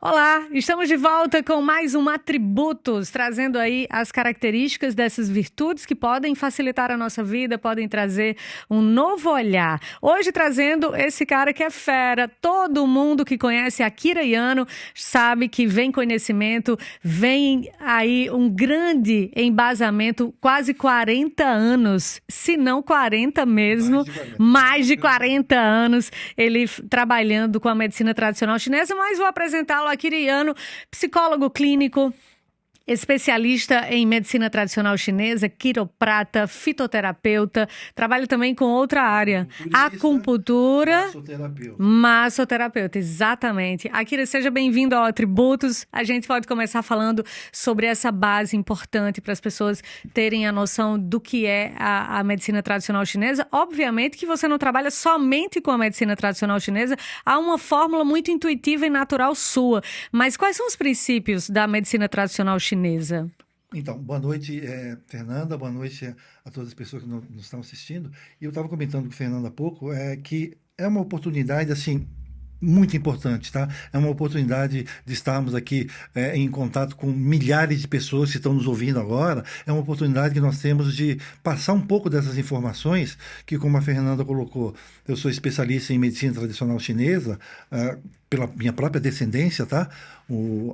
Olá, estamos de volta com mais um Atributos, trazendo aí as características dessas virtudes que podem facilitar a nossa vida, podem trazer um novo olhar. Hoje trazendo esse cara que é fera, todo mundo que conhece Akira Yano sabe que vem conhecimento, vem aí um grande embasamento, quase 40 anos, se não 40 mesmo, mais de 40 anos, ele trabalhando com a medicina tradicional chinesa, mas vou apresentá-lo Akira Yano, psicólogo clínico, especialista em medicina tradicional chinesa, quiroprata, fitoterapeuta, trabalha também com outra área, acupuntura, massoterapeuta, exatamente. Akira, seja bem-vindo ao Atributos. A gente pode começar falando sobre essa base importante para as pessoas terem a noção do que é a medicina tradicional chinesa. Obviamente que você não trabalha somente com a medicina tradicional chinesa, há uma fórmula muito intuitiva e natural sua. Mas quais são os princípios da medicina tradicional chinesa? Então, boa noite, Fernanda, boa noite a todas as pessoas que nos estão assistindo. E eu estava comentando com o Fernando há pouco que é uma oportunidade, assim, muito importante, tá? É uma oportunidade de estarmos aqui em contato com milhares de pessoas que estão nos ouvindo agora. É uma oportunidade que nós temos de passar um pouco dessas informações que, como a Fernanda colocou, eu sou especialista em medicina tradicional chinesa, pela minha própria descendência, tá?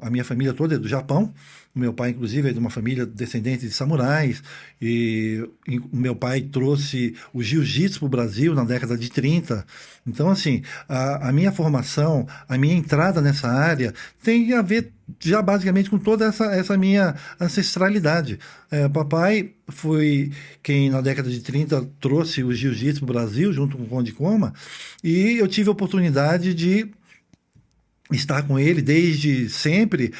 A minha família toda é do Japão. O meu pai, inclusive, é de uma família descendente de samurais. E o meu pai trouxe o jiu-jitsu para o Brasil na década de 30. Então, assim, a minha formação, a minha entrada nessa área tem a ver já basicamente com toda essa minha ancestralidade. Papai foi quem, na década de 30, trouxe o jiu-jitsu para o Brasil, junto com o Conde Koma. E eu tive a oportunidade de estar com ele desde sempre.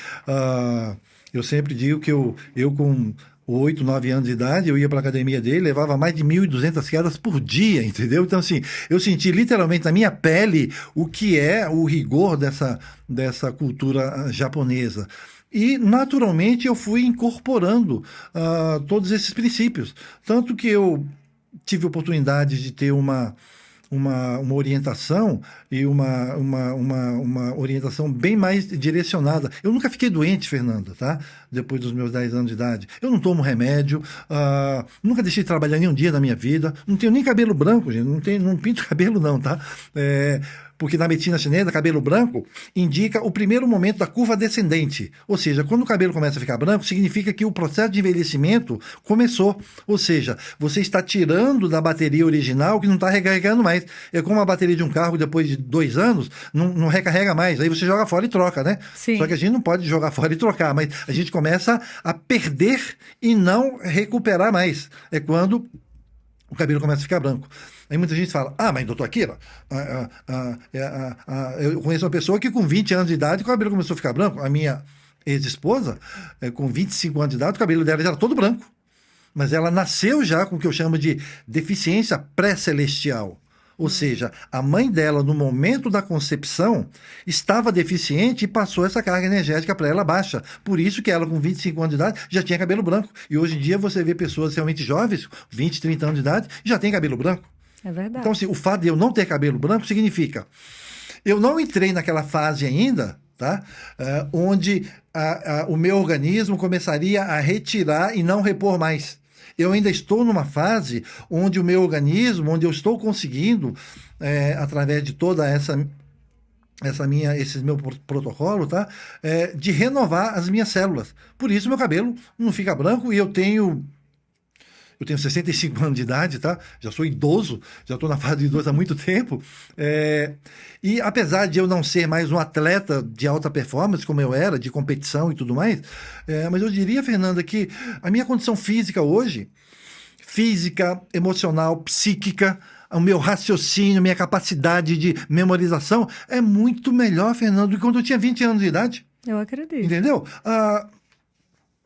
Eu sempre digo que eu com 8, 9 anos de idade, eu ia para a academia dele, levava mais de 1.200 quedas por dia, entendeu? Então, assim, eu senti literalmente na minha pele o que é o rigor dessa cultura japonesa. E, naturalmente, eu fui incorporando todos esses princípios. Tanto que eu tive oportunidade de ter uma orientação e uma orientação bem mais direcionada. Eu nunca fiquei doente, Fernanda, tá? Depois dos meus 10 anos de idade. Eu não tomo remédio, nunca deixei de trabalhar nem um dia na minha vida, não tenho nem cabelo branco, gente, não pinto cabelo não, tá? Porque na medicina chinesa, cabelo branco indica o primeiro momento da curva descendente. Ou seja, quando o cabelo começa a ficar branco, significa que o processo de envelhecimento começou. Ou seja, você está tirando da bateria original que não está recarregando mais. É como a bateria de um carro, depois de 2 anos, não recarrega mais. Aí você joga fora e troca, né? Sim. Só que a gente não pode jogar fora e trocar, mas a gente começa a perder e não recuperar mais. É quando o cabelo começa a ficar branco. Aí muita gente fala, mas doutor Akira, eu conheço uma pessoa que com 20 anos de idade o cabelo começou a ficar branco. A minha ex-esposa, com 25 anos de idade, o cabelo dela já era todo branco. Mas ela nasceu já com o que eu chamo de deficiência pré-celestial. Ou seja, a mãe dela, no momento da concepção, estava deficiente e passou essa carga energética para ela baixa. Por isso que ela, com 25 anos de idade, já tinha cabelo branco. E hoje em dia você vê pessoas realmente jovens, 20, 30 anos de idade, e já tem cabelo branco. É verdade. Então, assim, o fato de eu não ter cabelo branco significa... Eu não entrei naquela fase ainda, tá? Onde o meu organismo começaria a retirar e não repor mais. Eu ainda estou numa fase onde o meu organismo, onde eu estou conseguindo, através de toda esse meu protocolo, tá? De renovar as minhas células. Por isso meu cabelo não fica branco e eu tenho 65 anos de idade, tá? Já sou idoso, já estou na fase de idoso há muito tempo. E apesar de eu não ser mais um atleta de alta performance, como eu era, de competição e tudo mais, mas eu diria, Fernanda, que a minha condição física hoje, física, emocional, psíquica, o meu raciocínio, minha capacidade de memorização é muito melhor, Fernanda, do que quando eu tinha 20 anos de idade. Eu acredito. Entendeu?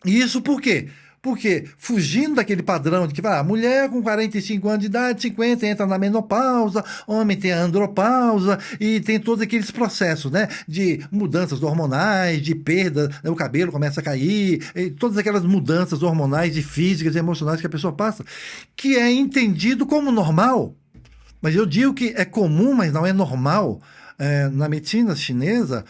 E isso por quê? Porque fugindo daquele padrão de que mulher com 45 anos de idade, 50, entra na menopausa, homem tem a andropausa e tem todos aqueles processos, né? De mudanças hormonais, de perda, né? O cabelo começa a cair, todas aquelas mudanças hormonais e físicas e emocionais que a pessoa passa, que é entendido como normal. Mas eu digo que é comum, mas não é normal. Na medicina chinesa,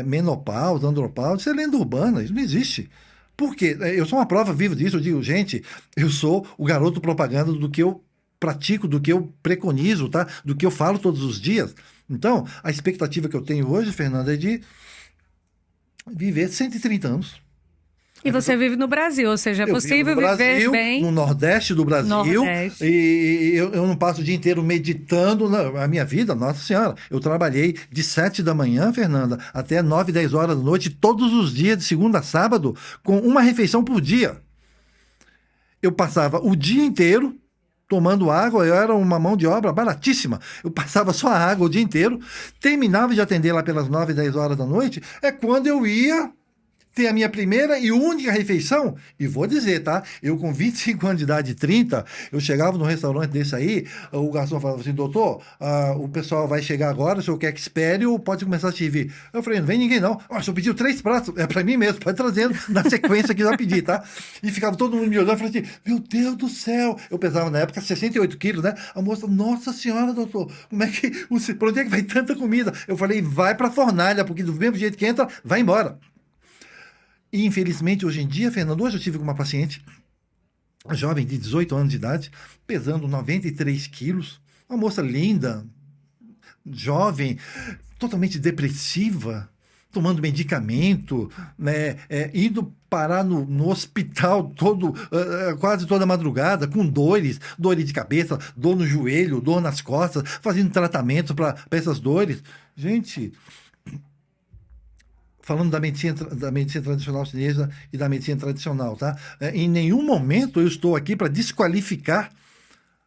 menopausa, andropausa, isso é lenda urbana, isso não existe. Por quê? Eu sou uma prova viva disso, eu digo, gente, eu sou o garoto propaganda do que eu pratico, do que eu preconizo, tá? Do que eu falo todos os dias. Então, a expectativa que eu tenho hoje, Fernanda, é de viver 130 anos. E você vive no Brasil, ou seja, é Eu vivo possível no viver Brasil, bem. no Nordeste do Brasil, Nordeste. e eu não passo o dia inteiro meditando. A minha vida, Nossa Senhora, eu trabalhei de 7 da manhã, Fernanda, até 9, 10 horas da noite, todos os dias, de segunda a sábado, com uma refeição por dia. Eu passava o dia inteiro tomando água, eu era uma mão de obra baratíssima. Eu passava só água o dia inteiro, terminava de atender lá pelas 9, 10 horas da noite, é quando eu ia ter a minha primeira e única refeição. E vou dizer, tá? Eu com 25 anos de idade, 30, eu chegava num restaurante desse aí, o garçom falava assim, doutor, o pessoal vai chegar agora, o senhor quer que espere ou pode começar a servir? Eu falei, não vem ninguém não. O senhor pediu 3 pratos, é pra mim mesmo, pode trazendo na sequência que eu já pedi, tá? E ficava todo mundo me olhando, eu falei assim, meu Deus do céu. Eu pesava na época 68 quilos, né? A moça, nossa senhora, doutor, como é que, por onde é que vai tanta comida? Eu falei, vai pra fornalha, porque do mesmo jeito que entra, vai embora. E, infelizmente, hoje em dia, Fernando, hoje eu tive uma paciente, jovem de 18 anos de idade, pesando 93 quilos, uma moça linda, jovem, totalmente depressiva, tomando medicamento, né, indo parar no hospital quase toda madrugada, com dores de cabeça, dor no joelho, dor nas costas, fazendo tratamento para essas dores. Gente, falando da medicina tradicional chinesa e da medicina tradicional, tá? Em nenhum momento eu estou aqui para desqualificar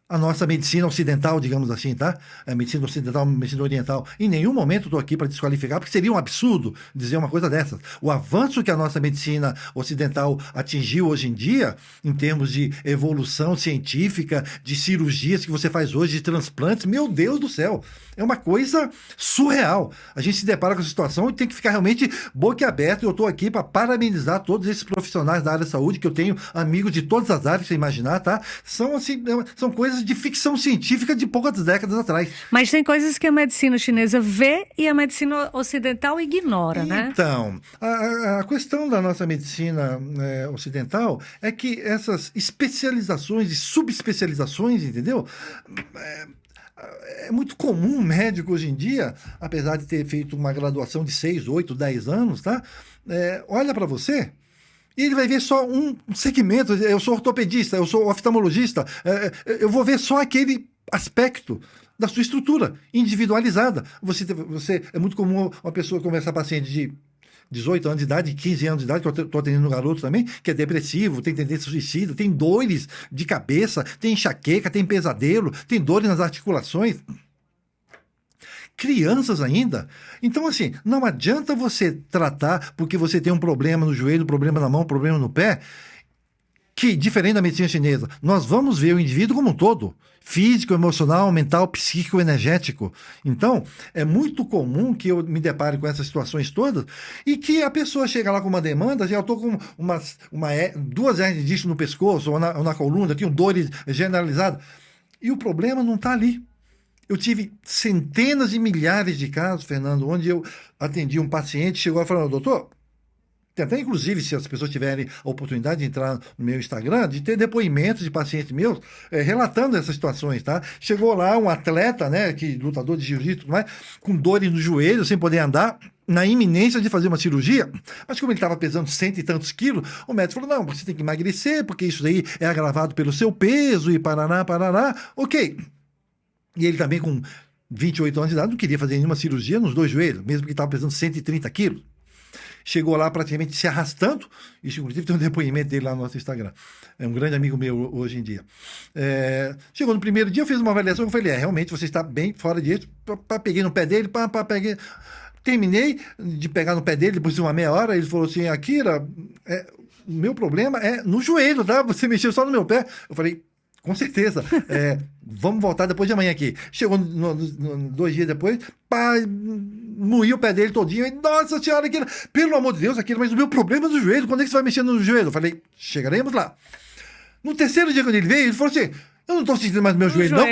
a nossa medicina ocidental, digamos assim, tá? A medicina ocidental, medicina oriental. Em nenhum momento estou aqui para desqualificar, porque seria um absurdo dizer uma coisa dessas. O avanço que a nossa medicina ocidental atingiu hoje em dia, em termos de evolução científica, de cirurgias que você faz hoje, de transplantes, meu Deus do céu, é uma coisa surreal. A gente se depara com a situação e tem que ficar realmente boquiaberto. Eu estou aqui para parabenizar todos esses profissionais da área da saúde, que eu tenho amigos de todas as áreas que você imaginar, tá? São, assim, são coisas de ficção científica de poucas décadas atrás. Mas tem coisas que a medicina chinesa vê e a medicina ocidental ignora, né? Então, a questão da nossa medicina ocidental é que essas especializações e subespecializações, entendeu? É muito comum um médico hoje em dia, apesar de ter feito uma graduação de 6, 8, 10 anos, tá? Olha para você e ele vai ver só um segmento. Eu sou ortopedista, eu sou oftalmologista, eu vou ver só aquele aspecto da sua estrutura individualizada. É muito comum uma pessoa conversar com paciente de 18 anos de idade, 15 anos de idade, que eu estou atendendo um garoto também, que é depressivo, tem tendência suicida, tem dores de cabeça, tem enxaqueca, tem pesadelo, tem dores nas articulações. Crianças ainda. Então, assim, não adianta você tratar porque você tem um problema no joelho, problema na mão, problema no pé, que, diferente da medicina chinesa, nós vamos ver o indivíduo como um todo, físico, emocional, mental, psíquico, energético. Então, é muito comum que eu me depare com essas situações todas e que a pessoa chega lá com uma demanda, eu estou com duas hernias de disco no pescoço ou na coluna, tenho dores generalizadas, e o problema não está ali. Eu tive centenas de milhares de casos, Fernando, onde eu atendi um paciente, chegou e falou, doutor, tem até inclusive, se as pessoas tiverem a oportunidade de entrar no meu Instagram, de ter depoimentos de pacientes meus relatando essas situações, tá? Chegou lá um atleta, né, lutador de jiu-jitsu e tudo mais, com dores no joelho, sem poder andar, na iminência de fazer uma cirurgia, mas como ele estava pesando 100 e tantos quilos, o médico falou, não, você tem que emagrecer, porque isso daí é agravado pelo seu peso e parará, ok. E ele também com 28 anos de idade não queria fazer nenhuma cirurgia nos dois joelhos, mesmo que estava pesando 130 quilos. Chegou lá praticamente se arrastando, isso inclusive tem um depoimento dele lá no nosso Instagram, é um grande amigo meu hoje em dia. Chegou no primeiro dia, eu fiz uma avaliação, eu falei, realmente você está bem fora disso, peguei no pé dele, peguei, terminei de pegar no pé dele, depois de uma meia hora, ele falou assim, Akira, o meu problema é no joelho, tá? Você mexeu só no meu pé. Eu falei, com certeza. Vamos voltar depois de amanhã aqui. Chegou 2 dias depois, moí o pé dele todinho. E, nossa senhora, Akira, pelo amor de Deus, Akira, mas o meu problema é no joelho. Quando é que você vai mexer no joelho? Eu falei, chegaremos lá. No terceiro dia, quando ele veio, ele falou assim, eu não estou sentindo mais meu joelho, não.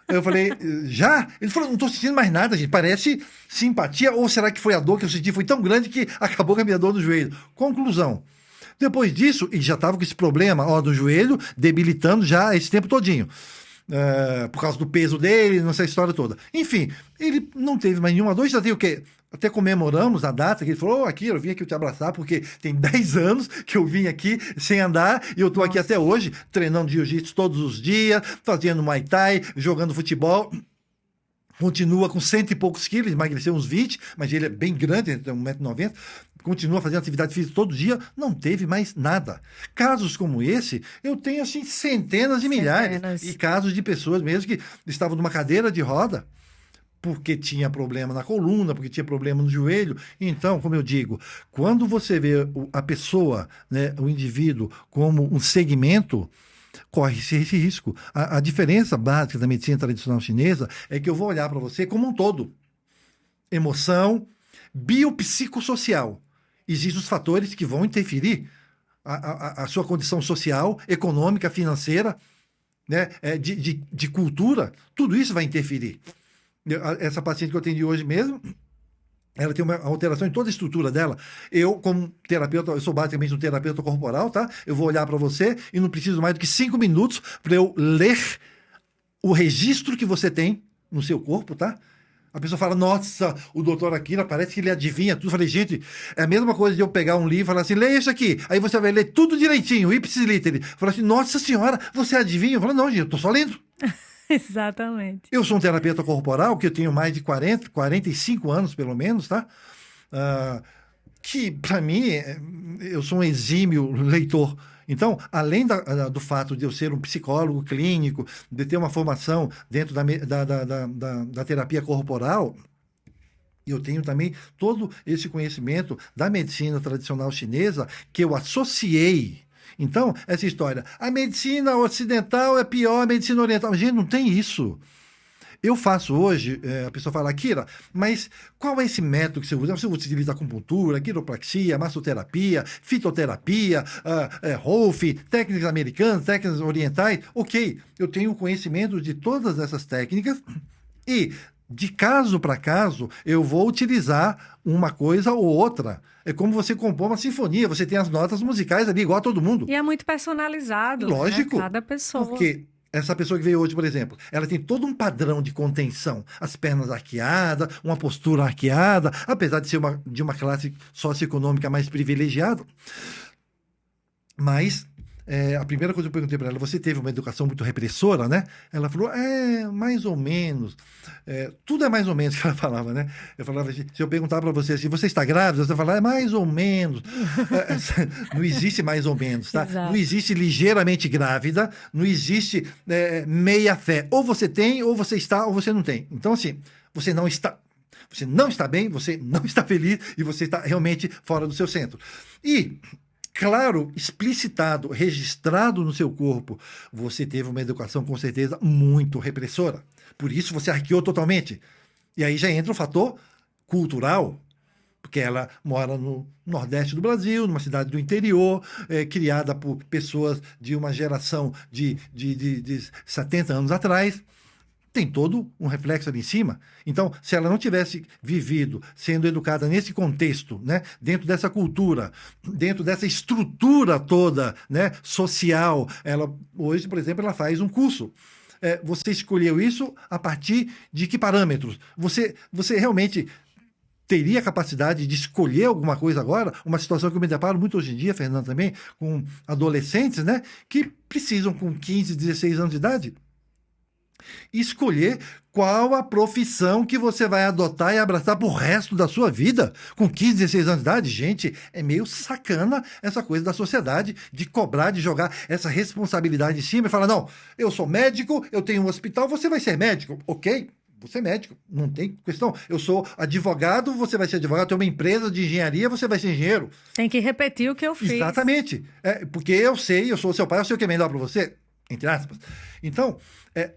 Eu falei, já? Ele falou, não estou sentindo mais nada, gente. Parece simpatia, ou será que foi a dor que eu senti? Foi tão grande que acabou com a minha dor no joelho. Conclusão. Depois disso, ele já estava com esse problema, ó, do joelho, debilitando já esse tempo todinho. Por causa do peso dele, nessa história toda. Enfim, ele não teve mais nenhuma dor, já tem o quê? Até comemoramos a data que ele falou, aqui, eu vim aqui te abraçar, porque tem 10 anos que eu vim aqui sem andar, e eu tô aqui até hoje, treinando jiu-jitsu todos os dias, fazendo muay thai, jogando futebol. Continua com 100 e poucos quilos, emagreceu uns 20, mas ele é bem grande, ele tem 1,90 m, continua fazendo atividade física todo dia, não teve mais nada. Casos como esse, eu tenho assim centenas de milhares, e casos de pessoas mesmo que estavam numa cadeira de roda, porque tinha problema na coluna, porque tinha problema no joelho. Então, como eu digo, quando você vê a pessoa, né, o indivíduo, como um segmento, corre-se esse risco. A diferença básica da medicina tradicional chinesa é que eu vou olhar para você como um todo. Emoção, biopsicossocial. Existem os fatores que vão interferir a sua condição social, econômica, financeira, né, de cultura, tudo isso vai interferir. Essa paciente que eu atendi hoje mesmo, ela tem uma alteração em toda a estrutura dela. Eu, como terapeuta, eu sou basicamente um terapeuta corporal, tá? Eu vou olhar para você e não preciso mais do que 5 minutos para eu ler o registro que você tem no seu corpo, tá? A pessoa fala, nossa, o doutor Akira parece que ele adivinha tudo. Eu falei, gente, é a mesma coisa de eu pegar um livro e falar assim, leia isso aqui. Aí você vai ler tudo direitinho, ipsis literi. Fala assim, nossa senhora, você adivinha? Eu falo, não, gente, eu tô só lendo. Exatamente. Eu sou um terapeuta corporal, que eu tenho mais de 45 anos, pelo menos, tá? Que, para mim, eu sou um exímio leitor. Então, além do fato de eu ser um psicólogo clínico, de ter uma formação dentro da terapia corporal, eu tenho também todo esse conhecimento da medicina tradicional chinesa que eu associei. Então, essa história, a medicina ocidental é pior, a medicina oriental. Gente, não tem isso. Eu faço hoje, a pessoa fala, Akira, mas qual é esse método que você usa? Você utiliza acupuntura, quiropraxia, massoterapia, fitoterapia, Rolf, técnicas americanas, técnicas orientais. Ok, eu tenho conhecimento de todas essas técnicas e, de caso para caso, eu vou utilizar uma coisa ou outra. É como você compor uma sinfonia, você tem as notas musicais ali, igual a todo mundo. E é muito personalizado, lógico, né? Cada pessoa. Porque essa pessoa que veio hoje, por exemplo, ela tem todo um padrão de contenção. As pernas arqueadas, uma postura arqueada, apesar de ser de uma classe socioeconômica mais privilegiada. Mas a primeira coisa que eu perguntei para ela, você teve uma educação muito repressora, né? Ela falou, mais ou menos. Tudo é mais ou menos que ela falava, né? Eu falava, se eu perguntar para você assim, você está grávida? Você vai falar, mais ou menos. Não existe mais ou menos, tá? Exato. Não existe ligeiramente grávida, não existe meia fé. Ou você tem, ou você está, ou você não tem. Então, assim, você não está bem, você não está feliz e você está realmente fora do seu centro. E claro, explicitado, registrado no seu corpo, você teve uma educação com certeza muito repressora. Por isso você arqueou totalmente. E aí já entra o fator cultural, porque ela mora no Nordeste do Brasil, numa cidade do interior, criada por pessoas de uma geração de 70 anos atrás. Tem todo um reflexo ali em cima. Então, se ela não tivesse vivido, sendo educada nesse contexto, né, dentro dessa cultura, dentro dessa estrutura toda, né, social, ela hoje, por exemplo, ela faz um curso. Você escolheu isso a partir de que parâmetros? Você realmente teria capacidade de escolher alguma coisa agora? Uma situação que eu me deparo muito hoje em dia, Fernando, também, com adolescentes, né, que precisam, com 15, 16 anos de idade, escolher qual a profissão que você vai adotar e abraçar pro resto da sua vida, com 15, 16 anos de idade. Gente, é meio sacana essa coisa da sociedade de cobrar, de jogar essa responsabilidade em cima e falar, não, eu sou médico, eu tenho um hospital, você vai ser médico, ok? Você é médico, não tem questão. Eu sou advogado, você vai ser advogado. Eu tenho uma empresa de engenharia, você vai ser engenheiro. Tem que repetir o que eu fiz. Exatamente. Porque eu sou seu pai, eu sei o que é melhor para você, entre aspas. Então,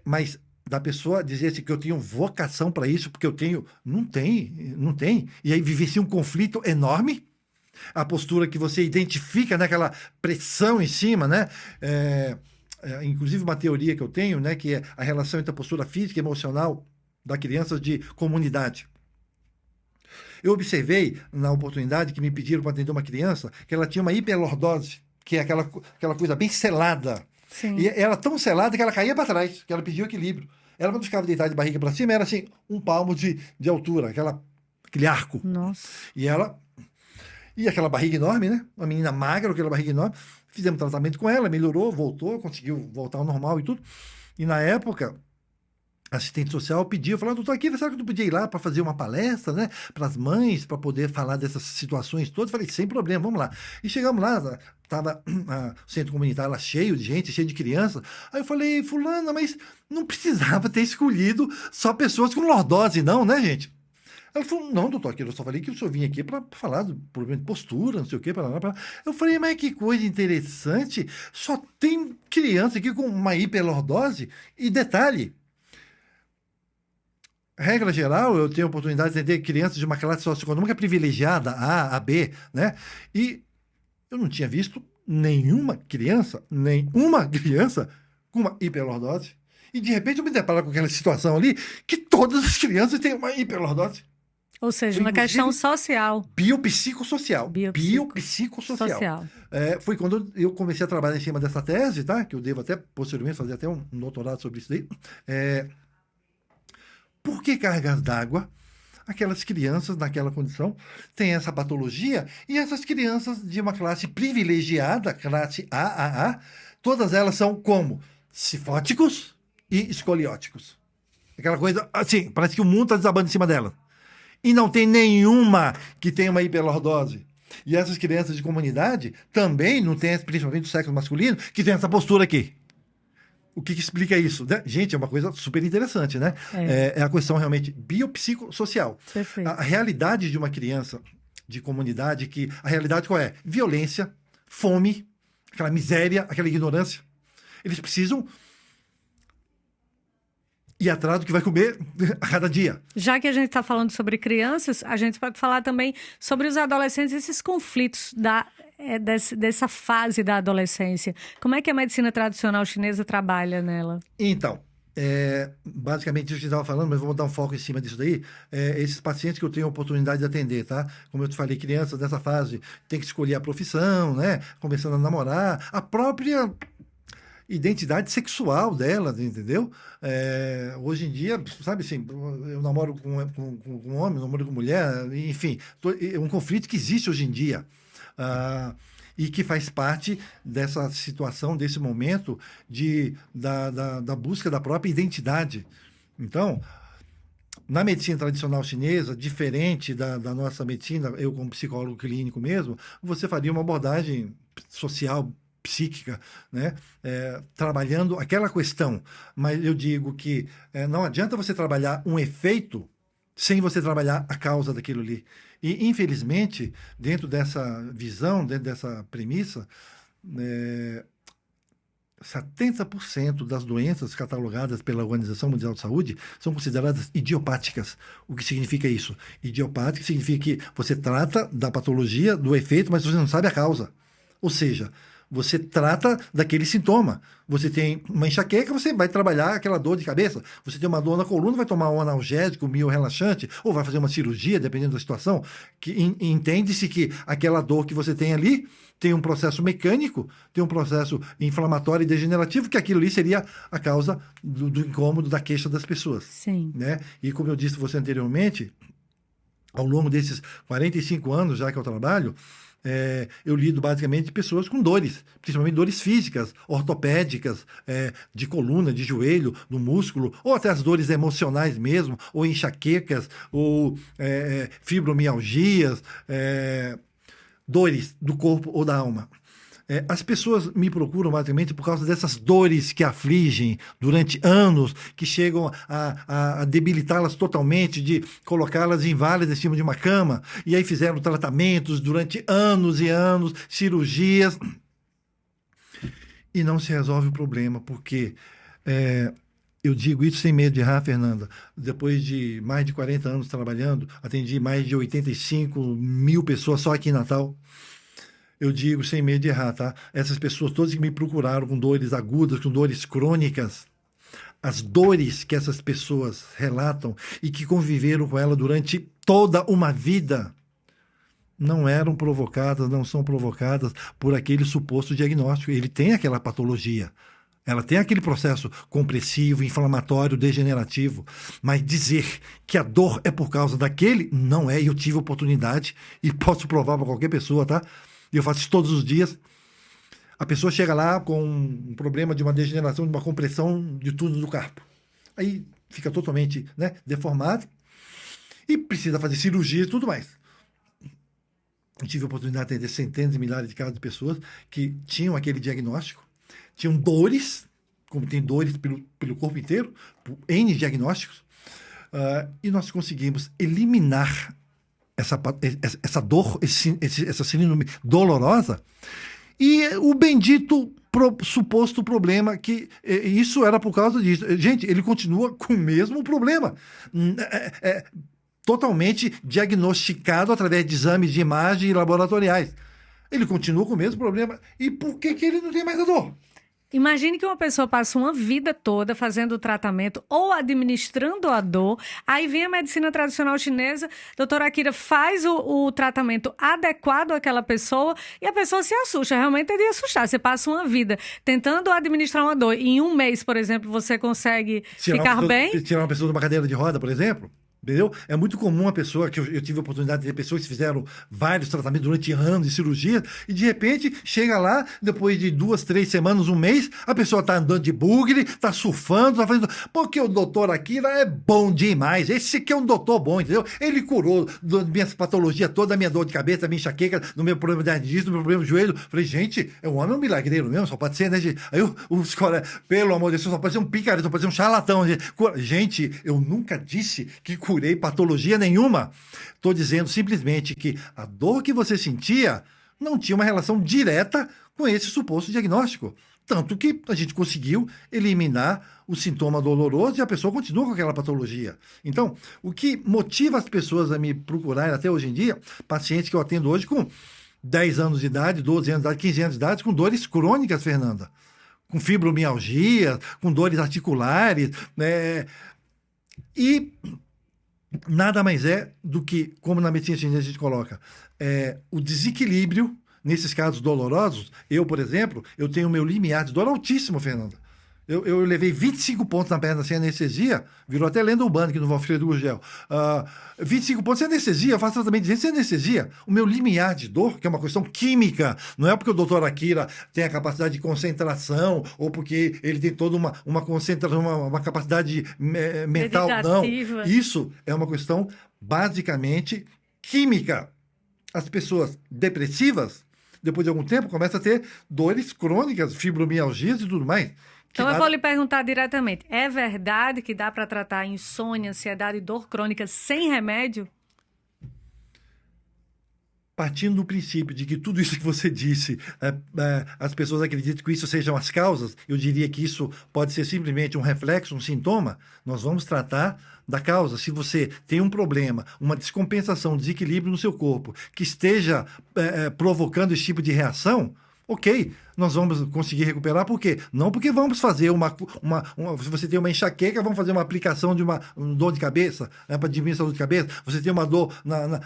mas da pessoa dizer assim, que eu tenho vocação para isso, porque eu tenho... Não tem. E aí vivencia um conflito enorme. A postura que você identifica, né, aquela pressão em cima, né? inclusive uma teoria que eu tenho, né, que é a relação entre a postura física e emocional da criança de comunidade. Eu observei, na oportunidade que me pediram para atender uma criança, que ela tinha uma hiperlordose, que é aquela coisa bem selada. E Sim. ela tão selada que ela caía para trás, que ela perdia o equilíbrio. Ela, quando ficava deitada de barriga para cima, era assim, um palmo de altura, aquele arco. Nossa. E ela. E aquela barriga enorme, né? Uma menina magra, aquela barriga enorme. Fizemos tratamento com ela, melhorou, voltou, conseguiu voltar ao normal e tudo. E na época, a assistente social pediu, falou, doutor, aqui, será que tu podia ir lá para fazer uma palestra, né? Para as mães, para poder falar dessas situações todas? Falei, sem problema, vamos lá. E chegamos lá, estava o centro comunitário lá cheio de gente, cheio de crianças. Aí eu falei, fulana, mas não precisava ter escolhido só pessoas com lordose, não, né, gente? Ela falou, não, doutor, aqui eu só falei que o senhor vinha aqui para falar do problema de postura, não sei o quê, para lá. Eu falei, mas que coisa interessante, só tem criança aqui com uma hiperlordose. E detalhe, regra geral, eu tenho a oportunidade de atender crianças de uma classe socioeconômica privilegiada, A, B, né? E eu não tinha visto nenhuma criança com uma hiperlordose. E de repente eu me deparo com aquela situação ali que todas as crianças têm uma hiperlordose. Ou seja, uma questão social. Biopsicossocial. Biopsico- Biopsicossocial. Social. Foi quando eu comecei a trabalhar em cima dessa tese, tá? Que eu devo até, posteriormente, fazer até um doutorado sobre isso daí. Por que cargas d'água? Aquelas crianças naquela condição têm essa patologia e essas crianças de uma classe privilegiada, classe AAA, todas elas são como cifóticos e escolióticos. Aquela coisa, assim, parece que o mundo está desabando em cima dela. E não tem nenhuma que tenha uma hiperlordose. E essas crianças de comunidade também não têm, principalmente do sexo masculino, que tem essa postura aqui. O que explica isso? Né? Gente, é uma coisa super interessante, né? É a questão realmente biopsicossocial. Perfeito. A realidade de uma criança de comunidade, que a realidade qual é? Violência, fome, aquela miséria, aquela ignorância. Eles precisam ir atrás do que vai comer a cada dia. Já que a gente está falando sobre crianças, a gente pode falar também sobre os adolescentes, esses conflitos dessa fase da adolescência. Como é que a medicina tradicional chinesa trabalha nela? Então, basicamente isso que a gente estava falando, mas vamos dar um foco em cima disso daí. Esses pacientes que eu tenho a oportunidade de atender, tá? Como eu te falei, crianças dessa fase tem que escolher a profissão, né? Começando a namorar, a própria identidade sexual delas, entendeu? Hoje em dia, sabe assim, eu namoro com um homem, namoro com mulher, enfim, é um conflito que existe hoje em dia. E que faz parte dessa situação, desse momento da busca da própria identidade. Então, na medicina tradicional chinesa, diferente da nossa medicina, eu como psicólogo clínico mesmo, você faria uma abordagem social, psíquica, né? Trabalhando aquela questão. Mas eu digo que não adianta você trabalhar um efeito sem você trabalhar a causa daquilo ali. E, infelizmente, dentro dessa visão, dentro dessa premissa, 70% das doenças catalogadas pela Organização Mundial de Saúde são consideradas idiopáticas. O que significa isso? Idiopática significa que você trata da patologia, do efeito, mas você não sabe a causa. Ou seja, você trata daquele sintoma. Você tem uma enxaqueca, você vai trabalhar aquela dor de cabeça. Você tem uma dor na coluna, vai tomar um analgésico, um miorrelaxante, ou vai fazer uma cirurgia, dependendo da situação. Que entende-se que aquela dor que você tem ali tem um processo mecânico, tem um processo inflamatório e degenerativo, que aquilo ali seria a causa do incômodo, da queixa das pessoas. Sim. Né? E como eu disse a você anteriormente, ao longo desses 45 anos já que eu trabalho, eu lido basicamente de pessoas com dores, principalmente dores físicas, ortopédicas, de coluna, de joelho, do músculo, ou até as dores emocionais mesmo, ou enxaquecas, ou fibromialgias, dores do corpo ou da alma. As pessoas me procuram basicamente por causa dessas dores que afligem durante anos, que chegam a debilitá-las totalmente, de colocá-las inválidas em cima de uma cama, e aí fizeram tratamentos durante anos e anos, cirurgias, e não se resolve o problema, porque eu digo isso sem medo de errar, Fernanda. Depois de mais de 40 anos trabalhando, atendi mais de 85 mil pessoas só aqui em Natal. Eu digo sem medo de errar, tá? Essas pessoas todas que me procuraram com dores agudas, com dores crônicas, as dores que essas pessoas relatam e que conviveram com ela durante toda uma vida não eram provocadas, não são provocadas por aquele suposto diagnóstico. Ele tem aquela patologia. Ela tem aquele processo compressivo, inflamatório, degenerativo. Mas dizer que a dor é por causa daquele, não é. Eu tive oportunidade e posso provar para qualquer pessoa, tá? Eu faço isso todos os dias. A pessoa chega lá com um problema de uma degeneração, de uma compressão de tudo do carpo. Aí fica totalmente, né, deformado e precisa fazer cirurgia e tudo mais. Eu tive a oportunidade de atender centenas e milhares de casos de pessoas que tinham aquele diagnóstico, tinham dores, como tem dores pelo corpo inteiro, por N diagnósticos, e nós conseguimos eliminar essa dor, essa síndrome dolorosa, e o bendito suposto problema que isso era por causa disso. Gente, ele continua com o mesmo problema. Totalmente diagnosticado através de exames de imagem laboratoriais. Ele continua com o mesmo problema. E por que ele não tem mais a dor? Imagine que uma pessoa passa uma vida toda fazendo o tratamento ou administrando a dor, aí vem a medicina tradicional chinesa, doutora Akira faz o tratamento adequado àquela pessoa e a pessoa se assusta, realmente é de assustar. Você passa uma vida tentando administrar uma dor e em um mês, por exemplo, você consegue ficar bem? Tirar uma pessoa de uma cadeira de roda, por exemplo? Entendeu? É muito comum a pessoa, que eu tive a oportunidade de ter pessoas que fizeram vários tratamentos durante anos de cirurgia, e de repente chega lá, depois de 2, 3 semanas, um mês, a pessoa está andando de bugre, está surfando, está fazendo. Porque o doutor Akira é bom demais. Esse aqui é um doutor bom, entendeu? Ele curou das minhas patologias toda, da minha dor de cabeça, da minha enxaqueca, do meu problema de artrite, do meu problema de joelho. Falei, gente, é um homem, milagreiro mesmo, só pode ser, né, gente? Aí os colegas, pelo amor de Deus, só pode ser um picareta, só pode ser um charlatão. Gente, eu nunca disse que curei patologia nenhuma. Estou dizendo simplesmente que a dor que você sentia não tinha uma relação direta com esse suposto diagnóstico. Tanto que a gente conseguiu eliminar o sintoma doloroso e a pessoa continua com aquela patologia. Então, o que motiva as pessoas a me procurarem até hoje em dia, pacientes que eu atendo hoje com 10 anos de idade, 12 anos de idade, 15 anos de idade, com dores crônicas, Fernanda, com fibromialgia, com dores articulares, né? E nada mais é do que, como na medicina chinesa a gente coloca, o desequilíbrio, nesses casos dolorosos. Eu, por exemplo, eu tenho o meu limiar de dor altíssimo, Fernanda. Eu levei 25 pontos na perna sem anestesia, virou até lenda urbana aqui no Valfredo Gurgel. 25 pontos sem anestesia, eu faço tratamento de sem anestesia. O meu limiar de dor, que é uma questão química, não é porque o doutor Akira tem a capacidade de concentração ou porque ele tem toda uma concentração, uma capacidade mental, meditativa. não. Isso é uma questão basicamente química. As pessoas depressivas, depois de algum tempo, começam a ter dores crônicas, fibromialgias e tudo mais. Então eu vou lhe perguntar diretamente, é verdade que dá para tratar insônia, ansiedade e dor crônica sem remédio? Partindo do princípio de que tudo isso que você disse, as pessoas acreditam que isso sejam as causas, eu diria que isso pode ser simplesmente um reflexo, um sintoma. Nós vamos tratar da causa. Se você tem um problema, uma descompensação, um desequilíbrio no seu corpo, que esteja provocando esse tipo de reação, ok, nós vamos conseguir recuperar. Por quê? Não porque vamos fazer se você tem uma enxaqueca, vamos fazer uma aplicação de uma dor de cabeça, para diminuir essa dor de cabeça. Você tem uma dor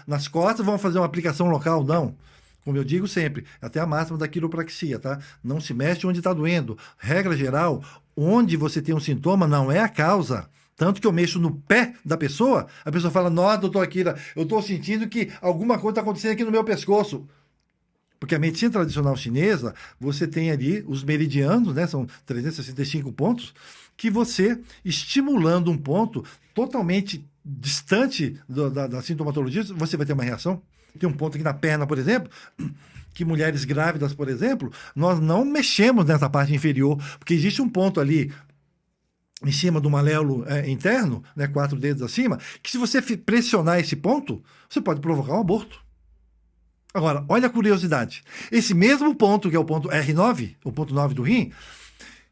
nas costas, vamos fazer uma aplicação local. Não. Como eu digo sempre, até a máxima da quiropraxia, tá? Não se mexe onde está doendo. Regra geral, onde você tem um sintoma não é a causa. Tanto que eu mexo no pé da pessoa, a pessoa fala, nossa, doutor Akira, eu estou sentindo que alguma coisa está acontecendo aqui no meu pescoço. Porque a medicina tradicional chinesa, você tem ali os meridianos, né? São 365 pontos, que você, estimulando um ponto totalmente distante da sintomatologia, você vai ter uma reação. Tem um ponto aqui na perna, por exemplo, que mulheres grávidas, por exemplo, nós não mexemos nessa parte inferior, porque existe um ponto ali em cima do maléolo interno, né, 4 dedos acima, que se você pressionar esse ponto, você pode provocar um aborto. Agora, olha a curiosidade. Esse mesmo ponto, que é o ponto R9, o ponto 9 do rim,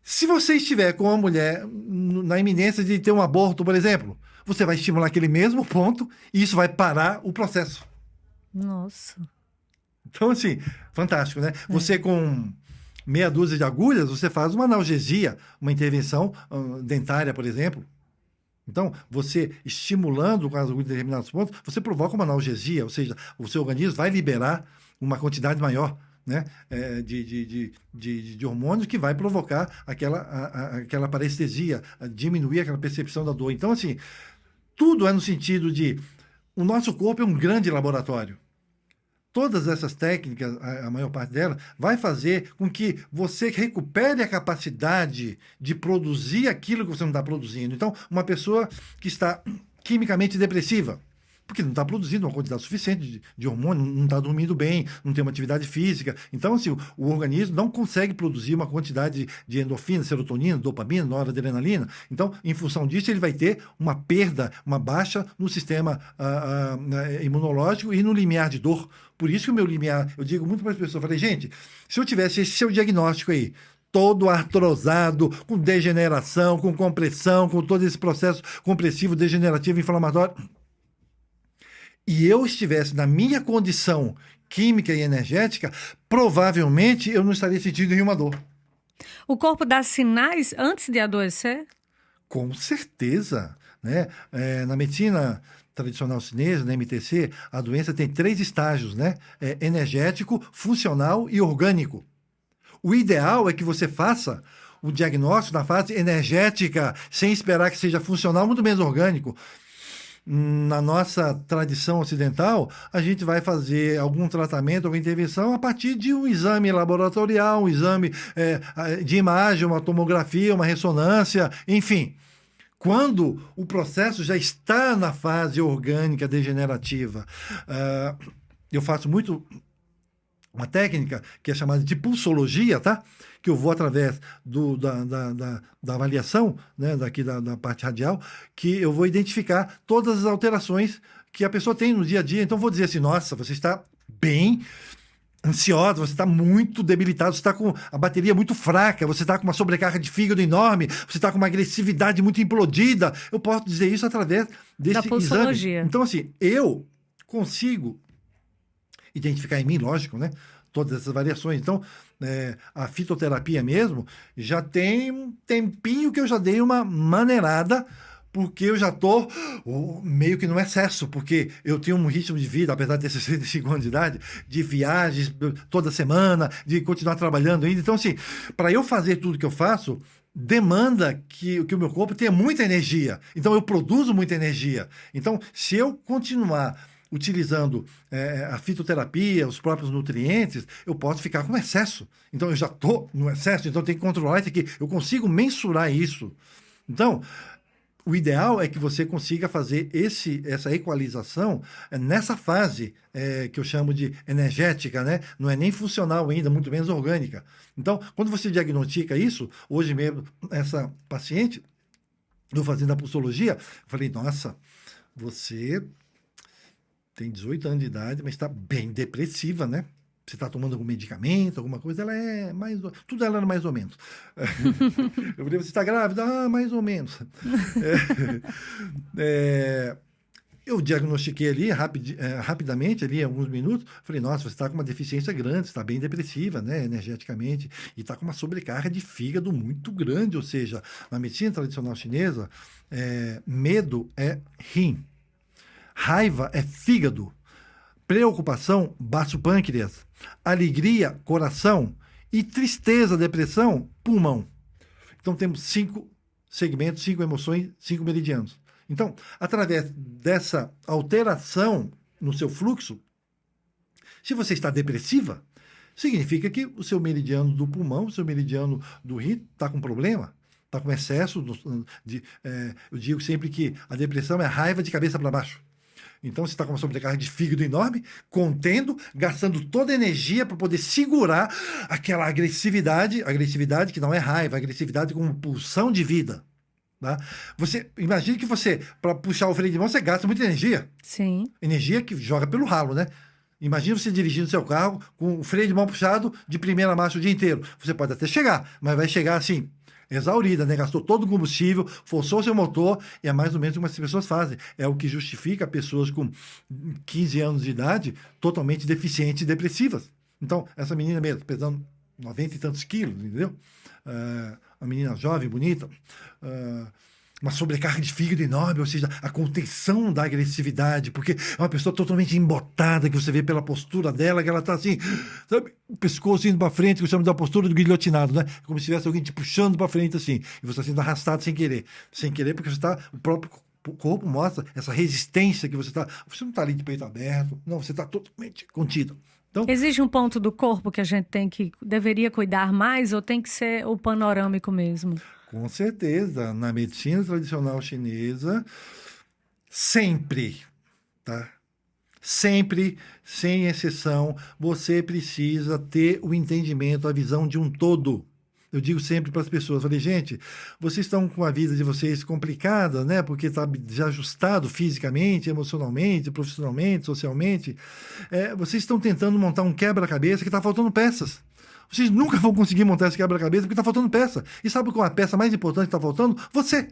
se você estiver com uma mulher na iminência de ter um aborto, por exemplo, você vai estimular aquele mesmo ponto e isso vai parar o processo. Nossa. Então, assim, fantástico, né? Você com meia dúzia de agulhas, você faz uma analgesia, uma intervenção dentária, por exemplo. Então, você estimulando com as agulhas em determinados pontos, você provoca uma analgesia, ou seja, o seu organismo vai liberar uma quantidade maior, né, de hormônios que vai provocar aquela parestesia, diminuir aquela percepção da dor. Então, assim, tudo é no sentido de o nosso corpo é um grande laboratório. Todas essas técnicas, a maior parte delas, vai fazer com que você recupere a capacidade de produzir aquilo que você não está produzindo. Então, uma pessoa que está quimicamente depressiva, porque não está produzindo uma quantidade suficiente de hormônio, não está dormindo bem, não tem uma atividade física. Então, assim, o organismo não consegue produzir uma quantidade de endorfina, serotonina, dopamina, noradrenalina. Então, em função disso, ele vai ter uma perda, uma baixa no sistema imunológico e no limiar de dor. Por isso que o meu limiar, eu digo muito para as pessoas, eu falei, gente, se eu tivesse esse seu diagnóstico aí, todo artrosado, com degeneração, com compressão, com todo esse processo compressivo, degenerativo, inflamatório, e eu estivesse na minha condição química e energética, provavelmente eu não estaria sentindo nenhuma dor. O corpo dá sinais antes de adoecer? Com certeza, né? Na medicina tradicional chinesa, na MTC, a doença tem 3 estágios, né? Energético, funcional e orgânico. O ideal é que você faça o diagnóstico na fase energética, sem esperar que seja funcional, muito menos orgânico. Na nossa tradição ocidental, a gente vai fazer algum tratamento, alguma intervenção a partir de um exame laboratorial, um exame de imagem, uma tomografia, uma ressonância, enfim. Quando o processo já está na fase orgânica degenerativa, eu faço muito uma técnica que é chamada de pulsologia, tá? Que eu vou através da avaliação, né, daqui da parte radial, que eu vou identificar todas as alterações que a pessoa tem no dia a dia. Então, vou dizer assim, nossa, você está bem ansiosa, você está muito debilitado, você está com a bateria muito fraca, você está com uma sobrecarga de fígado enorme, você está com uma agressividade muito implodida. Eu posso dizer isso através desse Da pulsologia. exame. Então, assim, eu consigo identificar em mim, lógico, né? Todas essas variações. Então, a fitoterapia mesmo, já tem um tempinho que eu já dei uma maneirada, porque eu já estou meio que no excesso, porque eu tenho um ritmo de vida, apesar de ter 65 anos de idade, de viagens toda semana, de continuar trabalhando ainda. Então, assim, para eu fazer tudo que eu faço, demanda que o meu corpo tenha muita energia. Então, eu produzo muita energia. Então, se eu continuar utilizando a fitoterapia, os próprios nutrientes, eu posso ficar com excesso. Então, eu já estou no excesso, então eu tenho que controlar isso aqui. Eu consigo mensurar isso. Então, o ideal é que você consiga fazer essa equalização nessa fase que eu chamo de energética, né? Não é nem funcional ainda, muito menos orgânica. Então, quando você diagnostica isso, hoje mesmo, essa paciente, eu fazendo a pulsologia, eu falei, nossa, você tem 18 anos de idade, mas está bem depressiva, né? Você está tomando algum medicamento, alguma coisa, ela é mais... Tudo ela era mais ou menos. Eu falei, você está grávida? Ah, mais ou menos. Eu diagnostiquei ali rapidamente, ali, em alguns minutos, falei, nossa, você está com uma deficiência grande, você está bem depressiva, né, energeticamente, e está com uma sobrecarga de fígado muito grande, ou seja, na medicina tradicional chinesa, medo é rim. Raiva é fígado, preocupação, baço pâncreas, alegria, coração e tristeza, depressão, pulmão. Então temos 5 segmentos, 5 emoções, 5 meridianos. Então, através dessa alteração no seu fluxo, se você está depressiva, significa que o seu meridiano do pulmão, o seu meridiano do rim está com problema. Está com excesso eu digo sempre que a depressão é raiva de cabeça para baixo. Então, você está com uma sobrecarga de fígado enorme, contendo, gastando toda a energia para poder segurar aquela agressividade que não é raiva, agressividade como pulsão de vida. Tá? Você imagine que você, para puxar o freio de mão, você gasta muita energia. Sim. Energia que joga pelo ralo, né? Imagina você dirigindo seu carro com o freio de mão puxado de primeira marcha o dia inteiro. Você pode até chegar, mas vai chegar assim, exaurida, né? Gastou todo o combustível, forçou seu motor, e é mais ou menos o que as pessoas fazem. É o que justifica pessoas com 15 anos de idade totalmente deficientes e depressivas. Então, essa menina mesmo, pesando 90 e tantos quilos, entendeu? Uma menina jovem, bonita, uma sobrecarga de fígado enorme, ou seja, a contenção da agressividade, porque é uma pessoa totalmente embotada, que você vê pela postura dela, que ela está assim, sabe, o pescoço indo para frente, que eu chamo da postura do guilhotinado, né? Como se tivesse alguém te puxando para frente assim, e você está sendo arrastado sem querer. Sem querer, porque você está, o próprio corpo mostra essa resistência que você está. Você não está ali de peito aberto, não, você está totalmente contido. Então, existe um ponto do corpo que a gente deveria cuidar mais ou tem que ser o panorâmico mesmo? com certeza, na medicina tradicional chinesa, sempre, tá? Sempre, sem exceção, você precisa ter o entendimento, a visão de um todo. Eu digo sempre para as pessoas, falei, gente, vocês estão com a vida de vocês complicada, né? Porque está desajustado fisicamente, emocionalmente, profissionalmente, socialmente. Vocês estão tentando montar um quebra-cabeça que está faltando peças. Vocês nunca vão conseguir montar esse quebra-cabeça porque está faltando peça. E sabe qual é a peça mais importante que está faltando? Você.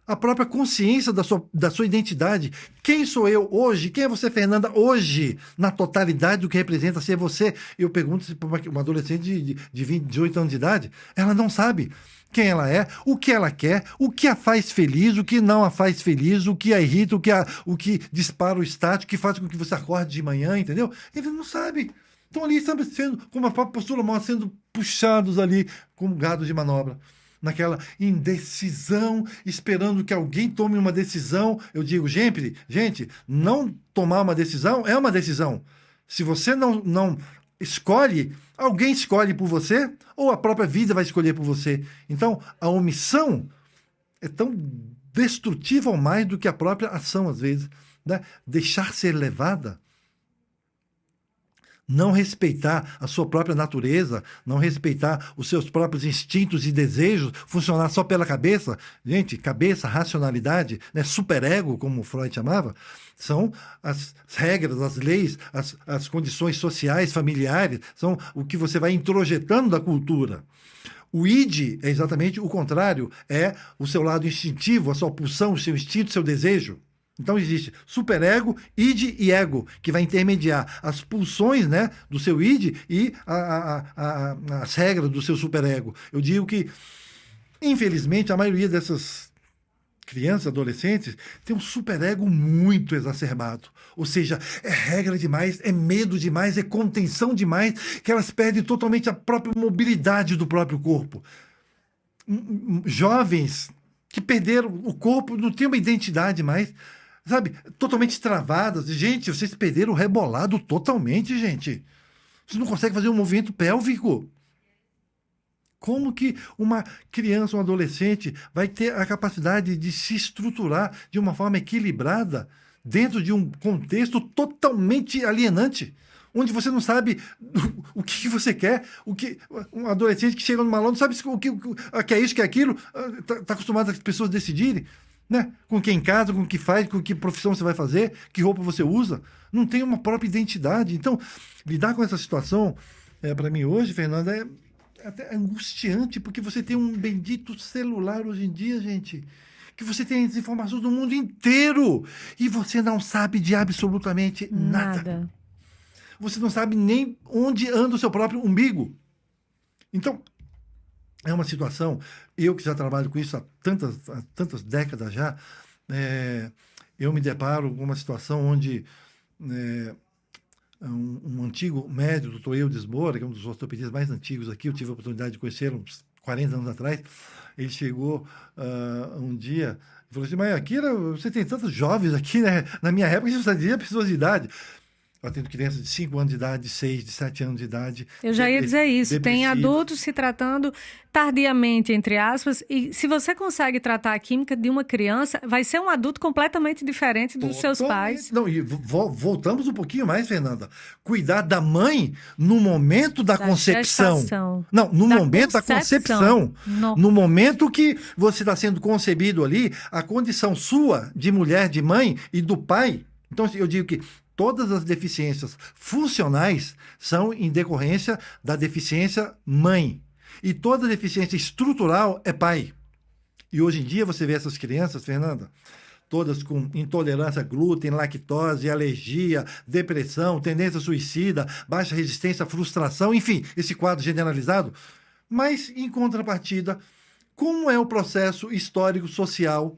A própria consciência da sua identidade. Quem sou eu hoje? Quem é você, Fernanda, hoje? Na totalidade do que representa ser você. Eu pergunto para uma adolescente de 28 anos de idade, ela não sabe quem ela é, o que ela quer, o que a faz feliz, o que não a faz feliz, o que a irrita, o que dispara o estático, o que faz com que você acorde de manhã, entendeu? Ele não sabe. Estão ali sempre sendo, com uma própria postura maior, sendo puxados ali como gado de manobra. Naquela indecisão, esperando que alguém tome uma decisão. Eu digo, gente, não tomar uma decisão é uma decisão. Se você não escolhe, alguém escolhe por você, ou a própria vida vai escolher por você. Então, a omissão é tão destrutiva ou mais do que a própria ação, às vezes. Né? Deixar ser levada, não respeitar a sua própria natureza, não respeitar os seus próprios instintos e desejos, funcionar só pela cabeça. Gente, cabeça, racionalidade, né, superego, como Freud chamava, são as regras, as leis, as condições sociais, familiares, são o que você vai introjetando da cultura. O id é exatamente o contrário, é o seu lado instintivo, a sua pulsão, o seu instinto, o seu desejo. Então existe superego, id e ego, que vai intermediar as pulsões, né, do seu id e as regras do seu superego. Eu digo que, infelizmente, a maioria dessas crianças, adolescentes, tem um superego muito exacerbado. Ou seja, é regra demais, é medo demais, é contenção demais, que elas perdem totalmente a própria mobilidade do próprio corpo. Jovens que perderam o corpo, não têm uma identidade mais, sabe, totalmente travadas. Gente, vocês perderam o rebolado totalmente, gente. Vocês não conseguem fazer um movimento pélvico. Como que uma criança, um adolescente vai ter a capacidade de se estruturar de uma forma equilibrada dentro de um contexto totalmente alienante, onde você não sabe o que você quer, um adolescente que chega numa aula não sabe o que é isso, que é aquilo, está acostumado as pessoas decidirem, né? Com quem casa, com o que faz, com que profissão você vai fazer, que roupa você usa, não tem uma própria identidade. Então, lidar com essa situação, para mim hoje, Fernanda, é até angustiante, porque você tem um bendito celular hoje em dia, gente, que você tem as informações do mundo inteiro e você não sabe de absolutamente nada. Você não sabe nem onde anda o seu próprio umbigo. Então, é uma situação, eu que já trabalho com isso há tantas décadas já, eu me deparo com uma situação onde um antigo médico, o Dr. Eudes Moura, que é um dos ortopedistas mais antigos aqui, eu tive a oportunidade de conhecer uns 40 anos atrás, ele chegou um dia e falou assim, mas aqui você tem tantos jovens aqui, né? Na minha época você fazia pessoas de idade. Eu atendo crianças de 5 anos de idade, de 6, de 7 anos de idade. Eu já ia dizer isso. Tem adultos se tratando tardiamente, entre aspas, e se você consegue tratar a química de uma criança, vai ser um adulto completamente diferente dos seus pais. Não, e voltamos um pouquinho mais, Fernanda. Cuidar da mãe no momento da concepção. Gestação. Não, no momento da concepção. No momento que você está sendo concebido ali, a condição sua de mulher, de mãe e do pai. Então, eu digo que todas as deficiências funcionais são em decorrência da deficiência mãe. E toda deficiência estrutural é pai. E hoje em dia você vê essas crianças, Fernanda, todas com intolerância a glúten, lactose, alergia, depressão, tendência suicida, baixa resistência, frustração, enfim, esse quadro generalizado. Mas, em contrapartida, como é o processo histórico-social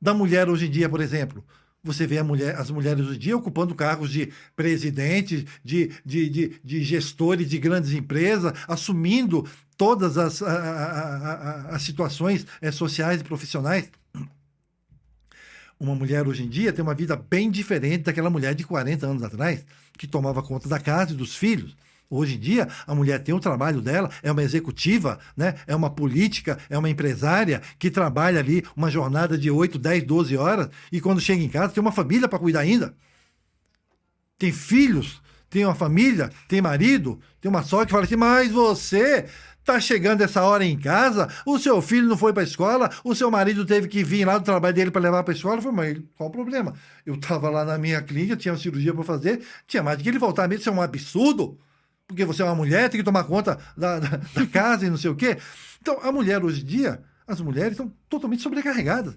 da mulher hoje em dia, por exemplo? Você vê as mulheres hoje em dia ocupando cargos de presidente, de gestores de grandes empresas, assumindo todas as situações sociais e profissionais. Uma mulher hoje em dia tem uma vida bem diferente daquela mulher de 40 anos atrás, que tomava conta da casa e dos filhos. Hoje em dia, a mulher tem o trabalho dela, é uma executiva, né? É uma política, é uma empresária que trabalha ali uma jornada de 8, 10, 12 horas e quando chega em casa tem uma família para cuidar ainda. Tem filhos, tem uma família, tem marido, tem uma sogra que fala assim, mas você tá chegando essa hora em casa, o seu filho não foi para a escola, o seu marido teve que vir lá do trabalho dele para levar para a escola. Eu falei, mas qual o problema? Eu estava lá na minha clínica, tinha uma cirurgia para fazer, tinha mais de que ele voltar mesmo, isso é um absurdo. Porque você é uma mulher, tem que tomar conta da casa e não sei o quê. Então, a mulher hoje em dia, as mulheres estão totalmente sobrecarregadas.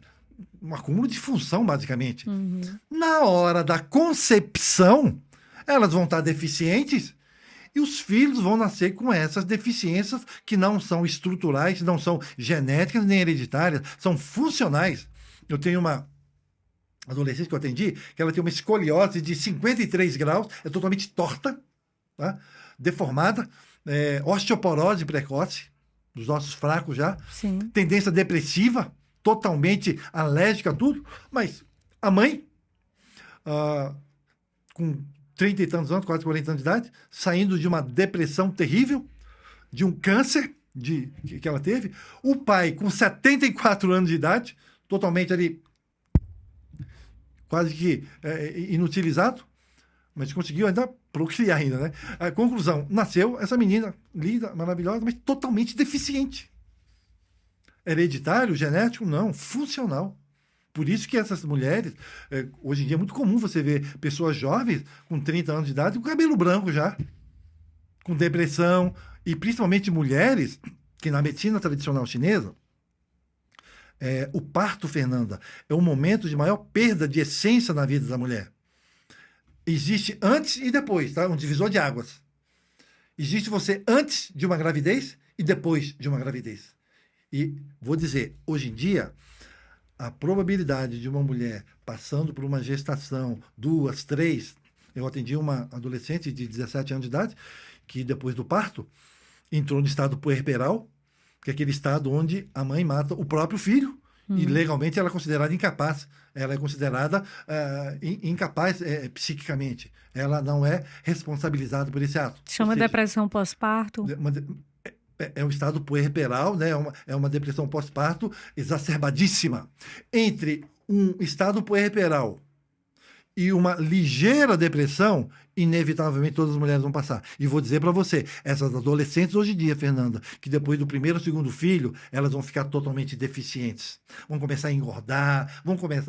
Um acúmulo de função, basicamente. Uhum. Na hora da concepção, elas vão estar deficientes e os filhos vão nascer com essas deficiências que não são estruturais, não são genéticas nem hereditárias, são funcionais. Eu tenho uma adolescente que eu atendi, que ela tem uma escoliose de 53 graus, é totalmente torta, tá? Deformada, osteoporose precoce, dos ossos fracos já, Sim. Tendência depressiva, totalmente alérgica a tudo, mas a mãe, com 30 e tantos anos, quase 40 anos de idade, saindo de uma depressão terrível, de um câncer que ela teve, o pai com 74 anos de idade, totalmente ali, quase que inutilizado, mas conseguiu ainda procriar ainda, né? A conclusão, nasceu essa menina linda, maravilhosa, mas totalmente deficiente. Hereditário, genético? Não, funcional. Por isso que essas mulheres, hoje em dia é muito comum você ver pessoas jovens com 30 anos de idade com cabelo branco já, com depressão, e principalmente mulheres que na medicina tradicional chinesa, o parto, Fernanda, é o momento de maior perda de essência na vida da mulher. Existe antes e depois, tá? Um divisor de águas. Existe você antes de uma gravidez e depois de uma gravidez. E vou dizer, hoje em dia, a probabilidade de uma mulher passando por uma gestação, 2, 3... Eu atendi uma adolescente de 17 anos de idade que depois do parto entrou no estado puerperal, que é aquele estado onde a mãe mata o próprio filho e legalmente ela é considerada incapaz. Ela é considerada incapaz psiquicamente. Ela não é responsabilizada por esse ato. Chama depressão pós-parto. É um estado puerperal, né? É uma depressão pós-parto exacerbadíssima. Entre um estado puerperal e uma ligeira depressão, inevitavelmente todas as mulheres vão passar. E vou dizer para você, essas adolescentes hoje em dia, Fernanda, que depois do primeiro ou segundo filho, elas vão ficar totalmente deficientes. Vão começar a engordar,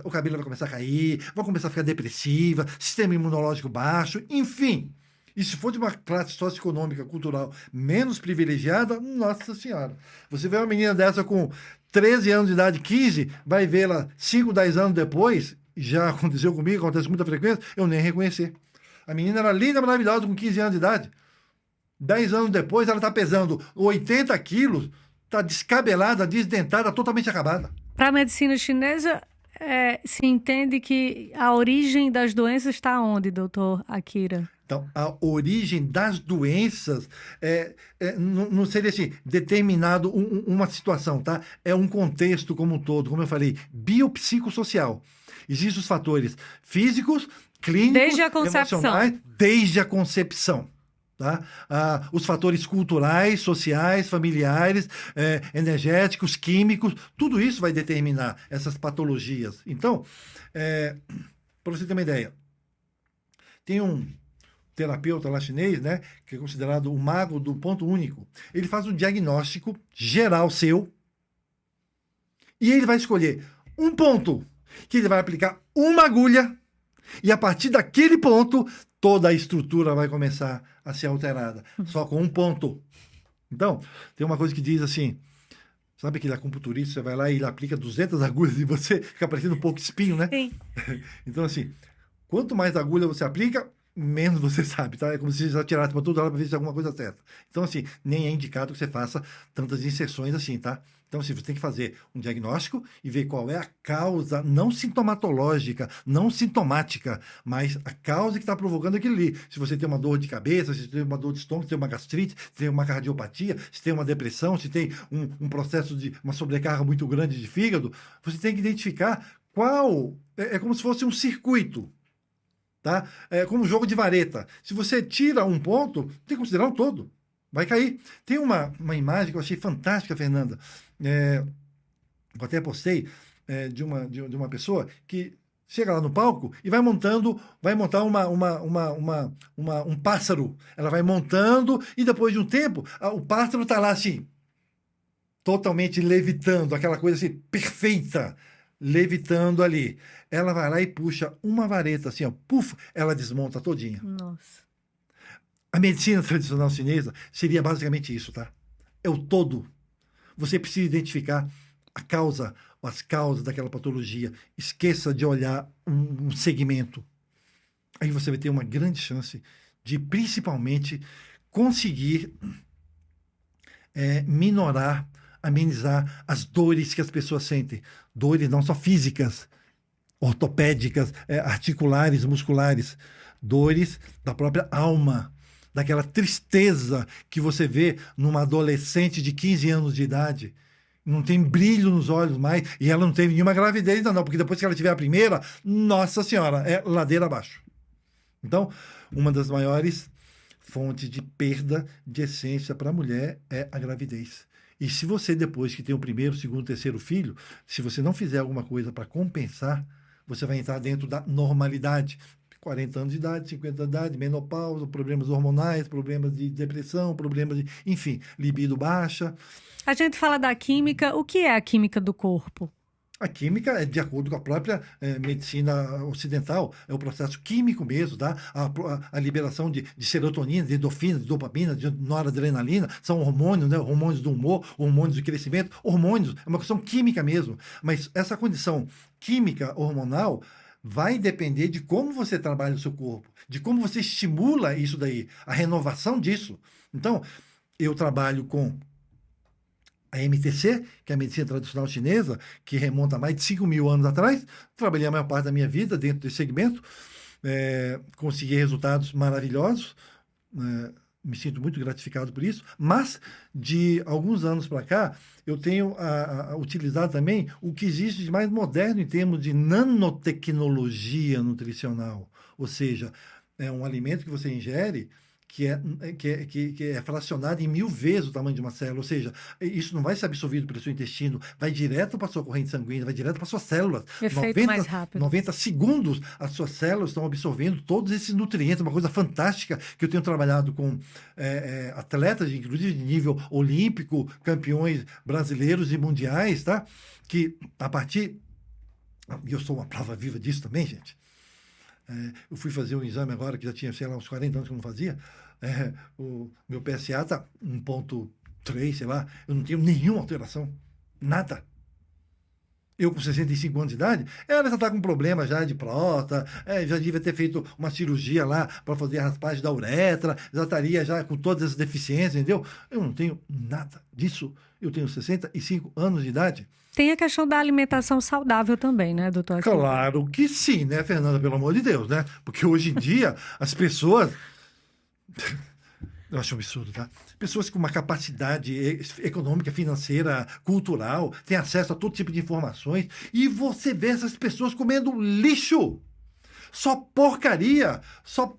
o cabelo vai começar a cair, vão começar a ficar depressiva, sistema imunológico baixo, enfim. E se for de uma classe socioeconômica, cultural menos privilegiada, nossa senhora. Você vê uma menina dessa com 13 anos de idade, 15, vai vê-la 5, 10 anos depois, já aconteceu comigo, acontece com muita frequência, eu nem reconhecer. A menina era linda, maravilhosa, com 15 anos de idade. 10 anos depois, ela está pesando 80 quilos, está descabelada, desdentada, totalmente acabada. Para a medicina chinesa, se entende que a origem das doenças está onde, doutor Akira? Então, a origem das doenças não seria assim, determinado uma situação, tá? É um contexto como um todo, como eu falei, biopsicossocial. Existem os fatores físicos, clínicos, desde a concepção. Emocionais, desde a concepção. Tá? Os fatores culturais, sociais, familiares, energéticos, químicos, tudo isso vai determinar essas patologias. Então, para você ter uma ideia, tem um terapeuta lá chinês, né, que é considerado o mago do ponto único. Ele faz um diagnóstico geral seu e ele vai escolher um ponto que ele vai aplicar uma agulha e a partir daquele ponto toda a estrutura vai começar a ser alterada. Só com um ponto. Então, tem uma coisa que diz assim, sabe aquele acupunturista, você vai lá e ele aplica 200 agulhas e você fica parecendo um pouco espinho, né? Sim. Então, assim, quanto mais agulha você aplica, menos você sabe, tá? É como se você já tirasse para toda hora para ver se tem alguma coisa certa. Então, assim, nem é indicado que você faça tantas inserções assim, tá? Então, assim, você tem que fazer um diagnóstico e ver qual é a causa, não sintomatológica, não sintomática, mas a causa que está provocando aquilo ali. Se você tem uma dor de cabeça, se tem uma dor de estômago, se tem uma gastrite, se tem uma cardiopatia, se tem uma depressão, se tem um processo de uma sobrecarga muito grande de fígado, você tem que identificar qual. É como se fosse um circuito. Tá? É como um jogo de vareta. Se você tira um ponto, tem que considerar um todo. Vai cair. Tem uma imagem que eu achei fantástica, Fernanda. Eu até postei de uma pessoa que chega lá no palco e vai montar um pássaro. Ela vai montando e depois de um tempo, o pássaro está lá assim, totalmente levitando, aquela coisa assim, perfeita, levitando ali. Ela vai lá e puxa uma vareta assim, ó, puf, ela desmonta todinha. Nossa. A medicina tradicional chinesa seria basicamente isso, tá? É o todo. Você precisa identificar a causa, as causas daquela patologia. Esqueça de olhar um segmento. Aí você vai ter uma grande chance de, principalmente, conseguir minorar, amenizar as dores que as pessoas sentem. Dores não só físicas, ortopédicas, articulares, musculares. Dores da própria alma, daquela tristeza que você vê numa adolescente de 15 anos de idade. Não tem brilho nos olhos mais, e ela não teve nenhuma gravidez ainda não, porque depois que ela tiver a primeira, nossa senhora, é ladeira abaixo. Então, uma das maiores fontes de perda de essência para a mulher é a gravidez. E se você, depois que tem o primeiro, segundo, terceiro filho, se você não fizer alguma coisa para compensar, você vai entrar dentro da normalidade. 40 anos de idade, 50 anos de idade, menopausa, problemas hormonais, problemas de depressão, problemas de, enfim, libido baixa. A gente fala da química. O que é a química do corpo? A química é de acordo com a própria medicina ocidental, é o processo químico mesmo, tá? A liberação de serotonina, de endorfina, de dopamina, de noradrenalina, são hormônios, né? Hormônios do humor, hormônios do crescimento, hormônios, é uma questão química mesmo. Mas essa condição química hormonal vai depender de como você trabalha o seu corpo, de como você estimula isso daí, a renovação disso. Então, eu trabalho com a MTC, que é a medicina tradicional chinesa, que remonta a mais de 5.000 anos atrás. Trabalhei a maior parte da minha vida dentro desse segmento, consegui resultados maravilhosos, me sinto muito gratificado por isso, mas de alguns anos para cá, eu tenho utilizado também o que existe de mais moderno em termos de nanotecnologia nutricional, ou seja, é um alimento que você ingere que é fracionado em 1.000 vezes o tamanho de uma célula, ou seja, isso não vai ser absorvido pelo seu intestino, vai direto para a sua corrente sanguínea, vai direto para as suas células. Efeito mais rápido. 90 segundos, as suas células estão absorvendo todos esses nutrientes, uma coisa fantástica que eu tenho trabalhado com atletas, inclusive de nível olímpico, campeões brasileiros e mundiais, tá? Que a partir... E eu sou uma prova viva disso também, gente. Eu fui fazer um exame agora, que já tinha, sei lá, uns 40 anos que eu não fazia. O meu PSA está 1,3, sei lá. Eu não tenho nenhuma alteração. Nada. Eu com 65 anos de idade, ela já está com problema já de próstata, já devia ter feito uma cirurgia lá para fazer a raspagem da uretra, já estaria já com todas as deficiências, entendeu? Eu não tenho nada disso. Eu tenho 65 anos de idade. Tem a questão da alimentação saudável também, né, doutor? Claro que sim, né, Fernanda? Pelo amor de Deus, né? Porque hoje em dia as pessoas... Eu acho um absurdo, tá? Pessoas com uma capacidade econômica, financeira, cultural, têm acesso a todo tipo de informações, e você vê essas pessoas comendo lixo. Só porcaria, só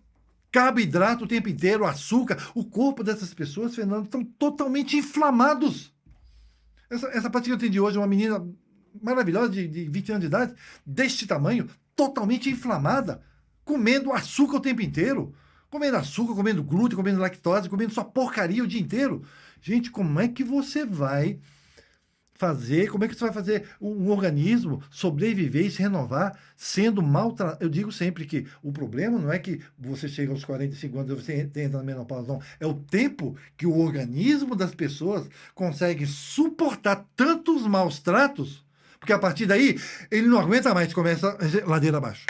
carboidrato o tempo inteiro, açúcar. O corpo dessas pessoas, Fernando, estão totalmente inflamados. Essa paciente que eu atendi hoje, uma menina maravilhosa de 20 anos de idade, deste tamanho, totalmente inflamada, comendo açúcar o tempo inteiro. Comendo açúcar, comendo glúten, comendo lactose, comendo só porcaria o dia inteiro. Gente, como é que você vai fazer, como é que você vai fazer um organismo sobreviver e se renovar sendo maltratado? Eu digo sempre que o problema não é que você chega aos 45 anos e você entra na menopausa, não. É o tempo que o organismo das pessoas consegue suportar tantos maus tratos, porque a partir daí ele não aguenta mais, começa a ladeira abaixo.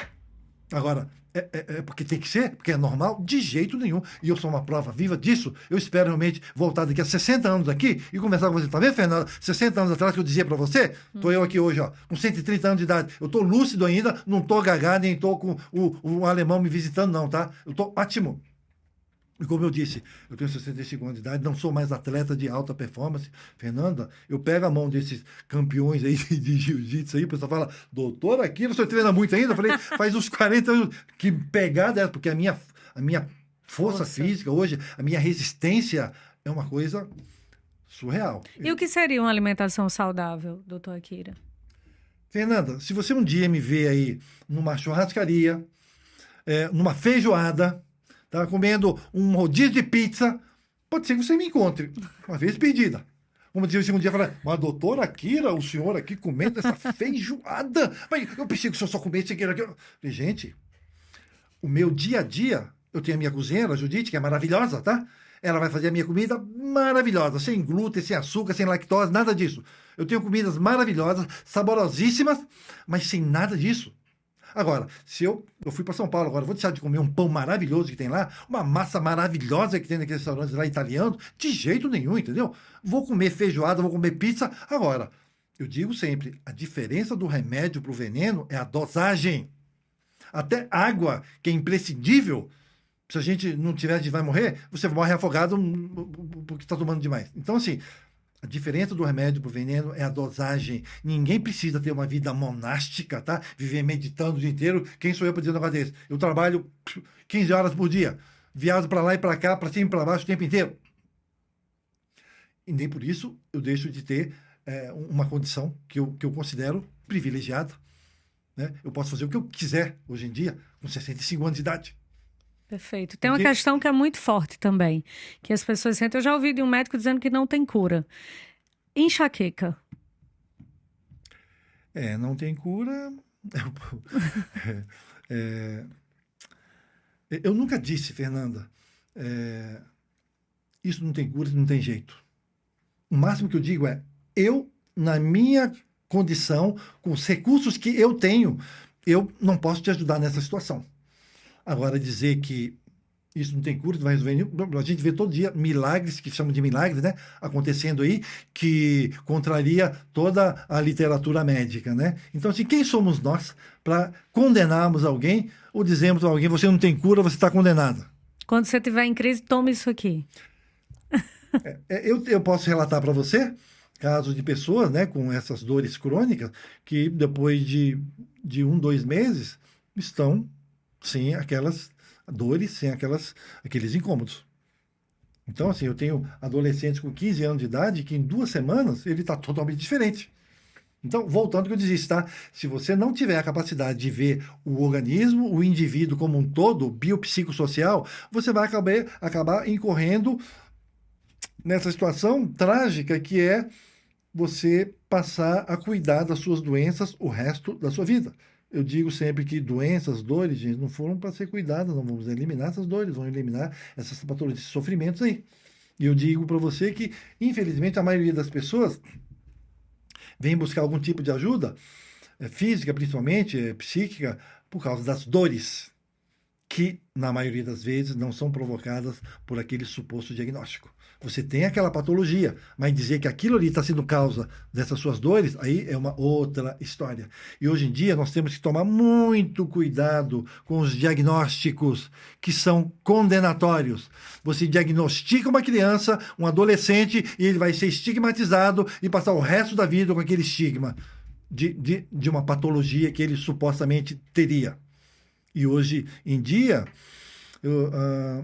Agora, é porque tem que ser, porque é normal? De jeito nenhum. E eu sou uma prova viva disso. Eu espero realmente voltar daqui a 60 anos aqui e conversar com você. Tá vendo, Fernanda? 60 anos atrás que eu dizia para você, tô eu aqui hoje, ó, com 130 anos de idade. Eu tô lúcido ainda, não tô gagado, nem tô com o alemão me visitando, não, tá? Eu tô ótimo. E como eu disse, eu tenho 65 anos de idade, não sou mais atleta de alta performance. Fernanda, eu pego a mão desses campeões aí de jiu-jitsu aí, o pessoal fala, doutor, aqui você treina muito ainda? Eu falei, faz uns 40 anos que pegada é, porque a minha força física hoje, a minha resistência é uma coisa surreal. E o que seria uma alimentação saudável, doutor Akira? Fernanda, se você um dia me vê aí numa churrascaria, numa feijoada, tá comendo um rodízio de pizza, pode ser que você me encontre, uma vez perdida. Vamos dizer, um dia falar, mas doutor Akira, o senhor aqui comendo essa feijoada, mas eu pensei que o senhor só comesse aquilo aqui. Falei, gente, o meu dia a dia, eu tenho a minha cozinheira, a Judite, que é maravilhosa, tá? Ela vai fazer a minha comida maravilhosa, sem glúten, sem açúcar, sem lactose, nada disso. Eu tenho comidas maravilhosas, saborosíssimas, mas sem nada disso. Agora, se eu fui para São Paulo agora, vou deixar de comer um pão maravilhoso que tem lá, uma massa maravilhosa que tem naqueles restaurantes lá italianos, de jeito nenhum, entendeu? Vou comer feijoada, vou comer pizza. Agora, eu digo sempre, a diferença do remédio para o veneno é a dosagem. Até água, que é imprescindível, se a gente não tiver, a gente vai morrer, você morre afogado porque está tomando demais. Então, assim, a diferença do remédio para o veneno é a dosagem. Ninguém precisa ter uma vida monástica, tá? Viver meditando o dia inteiro. Quem sou eu para dizer um negócio desse? Eu trabalho 15 horas por dia, viajo para lá e para cá, para cima e para baixo o tempo inteiro. E nem por isso eu deixo de ter uma condição que eu considero privilegiada. Né? Eu posso fazer o que eu quiser hoje em dia, com 65 anos de idade. Perfeito. Tem uma questão que é muito forte também, que as pessoas sentem. Eu já ouvi de um médico dizendo que não tem cura. Enxaqueca. Não tem cura. Eu nunca disse, Fernanda, isso não tem cura, não tem jeito. O máximo que eu digo é, eu, na minha condição, com os recursos que eu tenho, eu não posso te ajudar nessa situação. Agora, dizer que isso não tem cura, vai resolver. A gente vê todo dia milagres, que chamam de milagres, né? Acontecendo aí, que contraria toda a literatura médica, né? Então, assim, quem somos nós para condenarmos alguém ou dizermos a alguém, você não tem cura, você está condenada? Quando você estiver em crise, tome isso aqui. Eu posso relatar para você casos de pessoas, né, com essas dores crônicas, que depois de 1, 2 meses estão sem aquelas dores, sem aqueles incômodos. Então, assim, eu tenho adolescentes com 15 anos de idade que em 2 semanas ele está totalmente diferente. Então, voltando ao que eu disse, tá? Se você não tiver a capacidade de ver o organismo, o indivíduo como um todo, biopsicossocial, você vai acabar incorrendo nessa situação trágica que é você passar a cuidar das suas doenças o resto da sua vida. Eu digo sempre que doenças, dores, gente, não foram para ser cuidadas, não vamos eliminar essas dores, vamos eliminar essas patologias, esses sofrimentos aí. E eu digo para você que, infelizmente, a maioria das pessoas vem buscar algum tipo de ajuda, física principalmente, psíquica, por causa das dores, que, na maioria das vezes, não são provocadas por aquele suposto diagnóstico. Você tem aquela patologia, mas dizer que aquilo ali está sendo causa dessas suas dores, aí é uma outra história. E hoje em dia nós temos que tomar muito cuidado com os diagnósticos que são condenatórios. Você diagnostica uma criança, um adolescente, e ele vai ser estigmatizado e passar o resto da vida com aquele estigma de uma patologia que ele supostamente teria. E hoje em dia,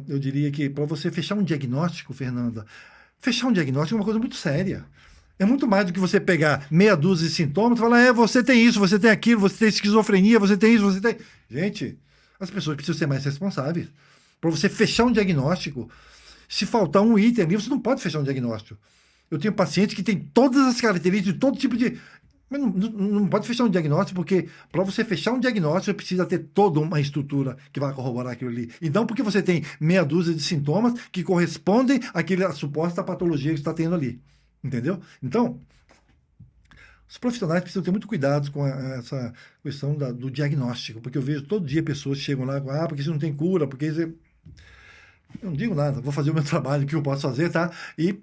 eu diria que para você fechar um diagnóstico, Fernanda, fechar um diagnóstico é uma coisa muito séria. É muito mais do que você pegar meia dúzia de sintomas e falar, você tem isso, você tem aquilo, você tem esquizofrenia, você tem isso, você tem... Gente, as pessoas precisam ser mais responsáveis. Para você fechar um diagnóstico, se faltar um item ali, você não pode fechar um diagnóstico. Eu tenho paciente que tem todas as características de todo tipo de... Mas não pode fechar um diagnóstico, porque para você fechar um diagnóstico, você precisa ter toda uma estrutura que vai corroborar aquilo ali. E não porque você tem meia dúzia de sintomas que correspondem àquela suposta patologia que você está tendo ali. Entendeu? Então, os profissionais precisam ter muito cuidado com essa questão do diagnóstico, porque eu vejo todo dia pessoas que chegam lá com, porque isso não tem cura, porque isso... Eu não digo nada, vou fazer o meu trabalho, o que eu posso fazer, tá? E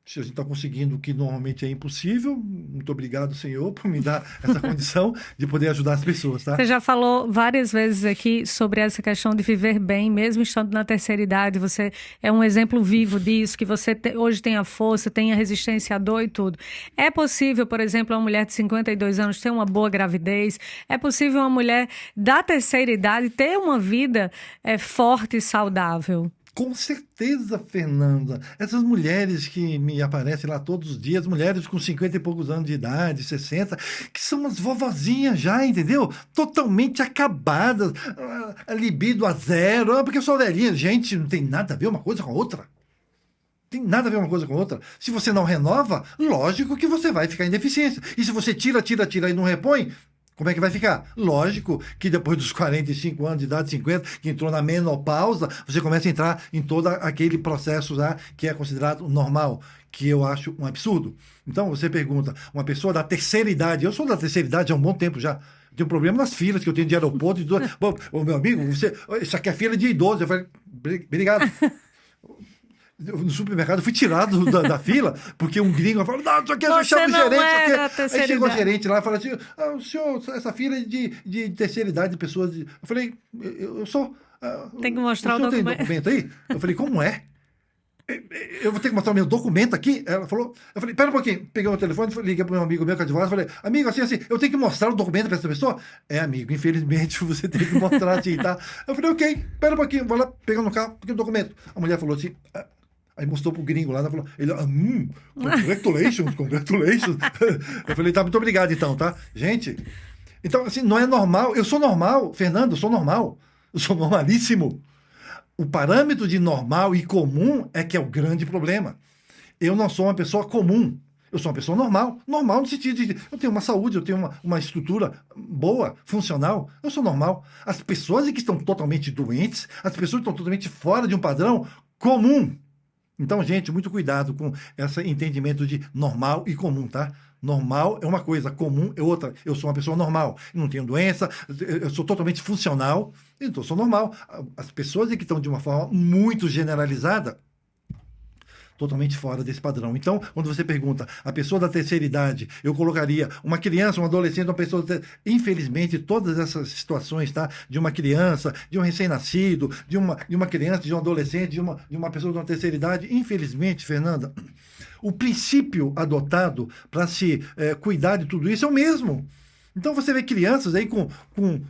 se a gente está conseguindo o que normalmente é impossível, muito obrigado, Senhor, por me dar essa condição de poder ajudar as pessoas, tá? Você já falou várias vezes aqui sobre essa questão de viver bem, mesmo estando na terceira idade. Você é um exemplo vivo disso, que você hoje tem a força, tem a resistência à dor e tudo. É possível, por exemplo, uma mulher de 52 anos ter uma boa gravidez? É possível uma mulher da terceira idade ter uma vida forte e saudável? Com certeza, Fernanda. Essas mulheres que me aparecem lá todos os dias, mulheres com 50 e poucos anos de idade, 60, que são umas vovozinhas já, entendeu? Totalmente acabadas, a libido a zero, porque eu sou velhinha. Gente, não tem nada a ver uma coisa com a outra. Tem nada a ver uma coisa com a outra. Se você não renova, lógico que você vai ficar em deficiência. E se você tira e não repõe, como é que vai ficar? Lógico que depois dos 45 anos de idade, 50, que entrou na menopausa, você começa a entrar em todo aquele processo já que é considerado normal, que eu acho um absurdo. Então, você pergunta, uma pessoa da terceira idade, eu sou da terceira idade há um bom tempo já, tenho problema nas filas que eu tenho de aeroporto. Bom, o meu amigo, isso aqui é fila de idoso. Eu falei, obrigado. No supermercado, eu fui tirado da fila, porque um gringo falou, não, isso aqui é chama o gerente. Aí chegou o gerente lá e falou assim, o senhor, essa fila é de terceira idade, de pessoas... Eu falei, eu sou... Tem que mostrar o documento. Tem documento aí? Eu falei, como é? Eu vou ter que mostrar o meu documento aqui? Ela falou, eu falei, pera um pouquinho. Peguei o telefone, liguei para o meu amigo meu que é advogado, falei, amigo, assim, eu tenho que mostrar o documento para essa pessoa? Amigo, infelizmente você tem que mostrar assim, tá? Eu falei, ok, pera um pouquinho, vou lá pegar no carro, porque o documento. A mulher falou assim... Aí mostrou pro gringo lá, falou, ele, congratulations. Eu falei, tá, muito obrigado então, tá? Gente, então assim, não é normal, eu sou normal, Fernando, eu sou normal, eu sou normalíssimo. O parâmetro de normal e comum é que é o grande problema. Eu não sou uma pessoa comum, eu sou uma pessoa normal no sentido de, eu tenho uma saúde, eu tenho uma estrutura boa, funcional, eu sou normal. As pessoas que estão totalmente doentes, as pessoas que estão totalmente fora de um padrão comum. Então, gente, muito cuidado com esse entendimento de normal e comum, tá? Normal é uma coisa, comum é outra. Eu sou uma pessoa normal, não tenho doença, eu sou totalmente funcional, então eu sou normal. As pessoas que estão de uma forma muito generalizada, totalmente fora desse padrão. Então, quando você pergunta, a pessoa da terceira idade, eu colocaria uma criança, um adolescente, uma pessoa... Infelizmente, todas essas situações, tá? De uma criança, de um recém-nascido, de uma criança, de um adolescente, de uma pessoa de uma terceira idade, infelizmente, Fernanda, o princípio adotado para se cuidar de tudo isso é o mesmo. Então você vê crianças aí com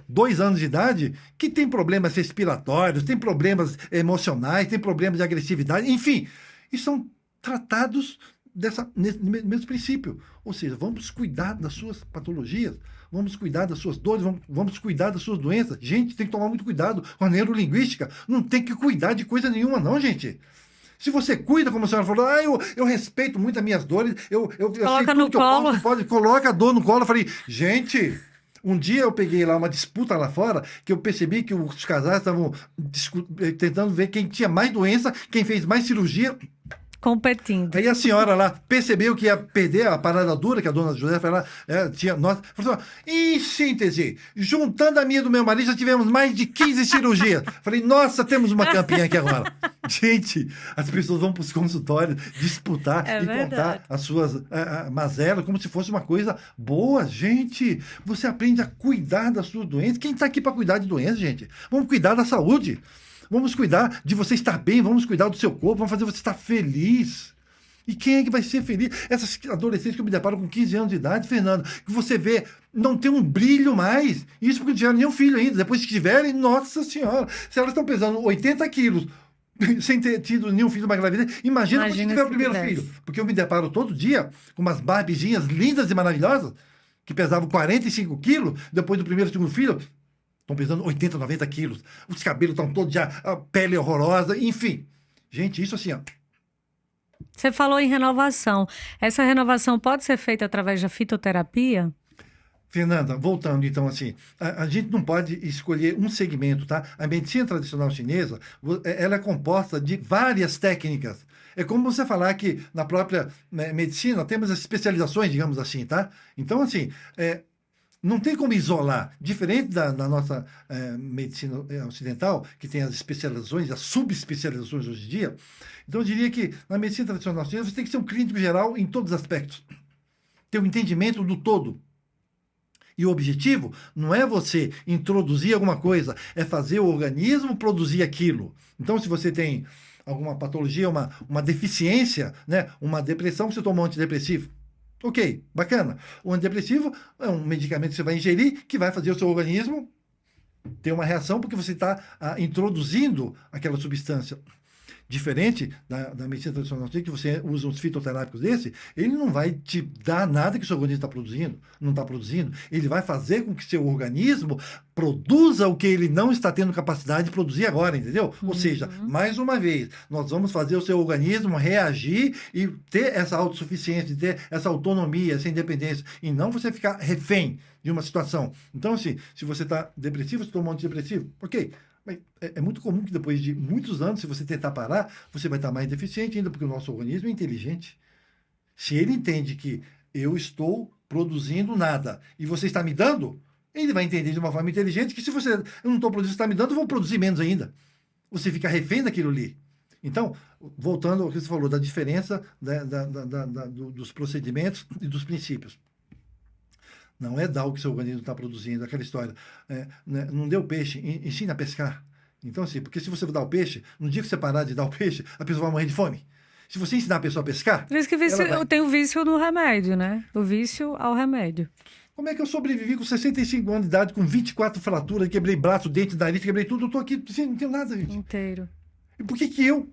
2 anos de idade que têm problemas respiratórios, têm problemas emocionais, têm problemas de agressividade, enfim... E são tratados nesse mesmo princípio. Ou seja, vamos cuidar das suas patologias, vamos cuidar das suas dores, vamos cuidar das suas doenças. Gente, tem que tomar muito cuidado com a neurolinguística. Não tem que cuidar de coisa nenhuma, não, gente. Se você cuida, como a senhora falou, eu respeito muito as minhas dores, eu coloca sei tudo no que colo. eu posso, coloca a dor no colo. Eu falei, gente... Um dia eu peguei lá uma disputa lá fora, que eu percebi que os casais estavam tentando ver quem tinha mais doença, quem fez mais cirurgia. Competindo. Aí a senhora lá percebeu que ia perder a parada dura, que a dona José falou, tinha. Falou assim, em síntese, juntando a minha e do meu marido, já tivemos mais de 15 cirurgias. Falei, nossa, temos uma campeã aqui agora. Gente, as pessoas vão para os consultórios disputar e contar as suas mazelas como se fosse uma coisa boa. Gente, você aprende a cuidar das suas doenças. Quem está aqui para cuidar de doenças, gente? Vamos cuidar da saúde. Vamos cuidar de você estar bem, vamos cuidar do seu corpo, vamos fazer você estar feliz. E quem é que vai ser feliz? Essas adolescentes que eu me deparo com 15 anos de idade, Fernando, que você vê, não tem um brilho mais. Isso porque não tiveram nenhum filho ainda. Depois que tiverem, nossa senhora, se elas estão pesando 80 quilos, sem ter tido nenhum filho, uma gravidez, imagina quando tiver o primeiro filho. Porque eu me deparo todo dia com umas barbiginhas lindas e maravilhosas, que pesavam 45 quilos, depois do primeiro e segundo filho, estão pesando 80, 90 quilos. Os cabelos estão todos já, a pele horrorosa, enfim. Gente, isso assim, ó. Você falou em renovação. Essa renovação pode ser feita através da fitoterapia? Fernanda, voltando então assim, a gente não pode escolher um segmento, tá? A medicina tradicional chinesa, ela é composta de várias técnicas. É como você falar que na própria, né, medicina temos as especializações, digamos assim, tá? Então, assim, não tem como isolar. Diferente da nossa medicina ocidental, que tem as especializações, as subespecializações hoje em dia. Então, eu diria que na medicina tradicional chinesa você tem que ser um clínico geral em todos os aspectos. Ter um entendimento do todo. E o objetivo não é você introduzir alguma coisa, é fazer o organismo produzir aquilo. Então, se você tem alguma patologia, uma deficiência, né, uma depressão, você toma um antidepressivo. Ok, bacana. O antidepressivo é um medicamento que você vai ingerir que vai fazer o seu organismo ter uma reação porque você está introduzindo aquela substância. Diferente da medicina tradicional, que você usa uns fitoterápicos desse, ele não vai te dar nada que o seu organismo está produzindo, não está produzindo. Ele vai fazer com que seu organismo produza o que ele não está tendo capacidade de produzir agora, entendeu? Ou seja, mais uma vez, nós vamos fazer o seu organismo reagir e ter essa autossuficiência, ter essa autonomia, essa independência, e não você ficar refém de uma situação. Então, assim, se você está depressivo, você toma um antidepressivo, ok. Mas é muito comum que depois de muitos anos, se você tentar parar, você vai estar mais deficiente ainda, porque o nosso organismo é inteligente. Se ele entende que eu estou produzindo nada e você está me dando, ele vai entender de uma forma inteligente que se eu não estou produzindo, você está me dando, eu vou produzir menos ainda. Você fica refém daquilo ali. Então, voltando ao que você falou, da diferença dos procedimentos e dos princípios. Não é dar o que o seu organismo está produzindo, aquela história. Né, não deu peixe, ensina a pescar. Então, assim, porque se você dá o peixe, no dia que você parar de dar o peixe, a pessoa vai morrer de fome. Se você ensinar a pessoa a pescar. Por isso que eu tenho vício no remédio, né? O vício ao remédio. Como é que eu sobrevivi com 65 anos de idade, com 24 fraturas, quebrei braço, dente, nariz, quebrei tudo, eu estou aqui, assim, não tenho nada, gente. Inteiro. E por que eu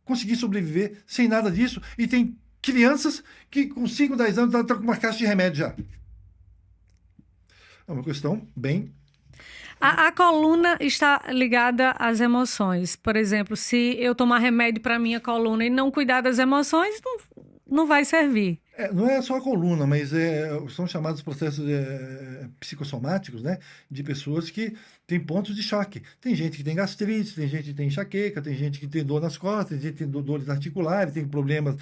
consegui sobreviver sem nada disso? E tem crianças que com 5, 10 anos estão com uma caixa de remédio já. É uma questão bem... A coluna está ligada às emoções. Por exemplo, se eu tomar remédio para minha coluna e não cuidar das emoções, não vai servir. Não é só a coluna, mas são chamados processos psicossomáticos, né? De pessoas que têm pontos de choque. Tem gente que tem gastrite, tem gente que tem enxaqueca, tem gente que tem dor nas costas, tem gente que tem dores articulares, tem problemas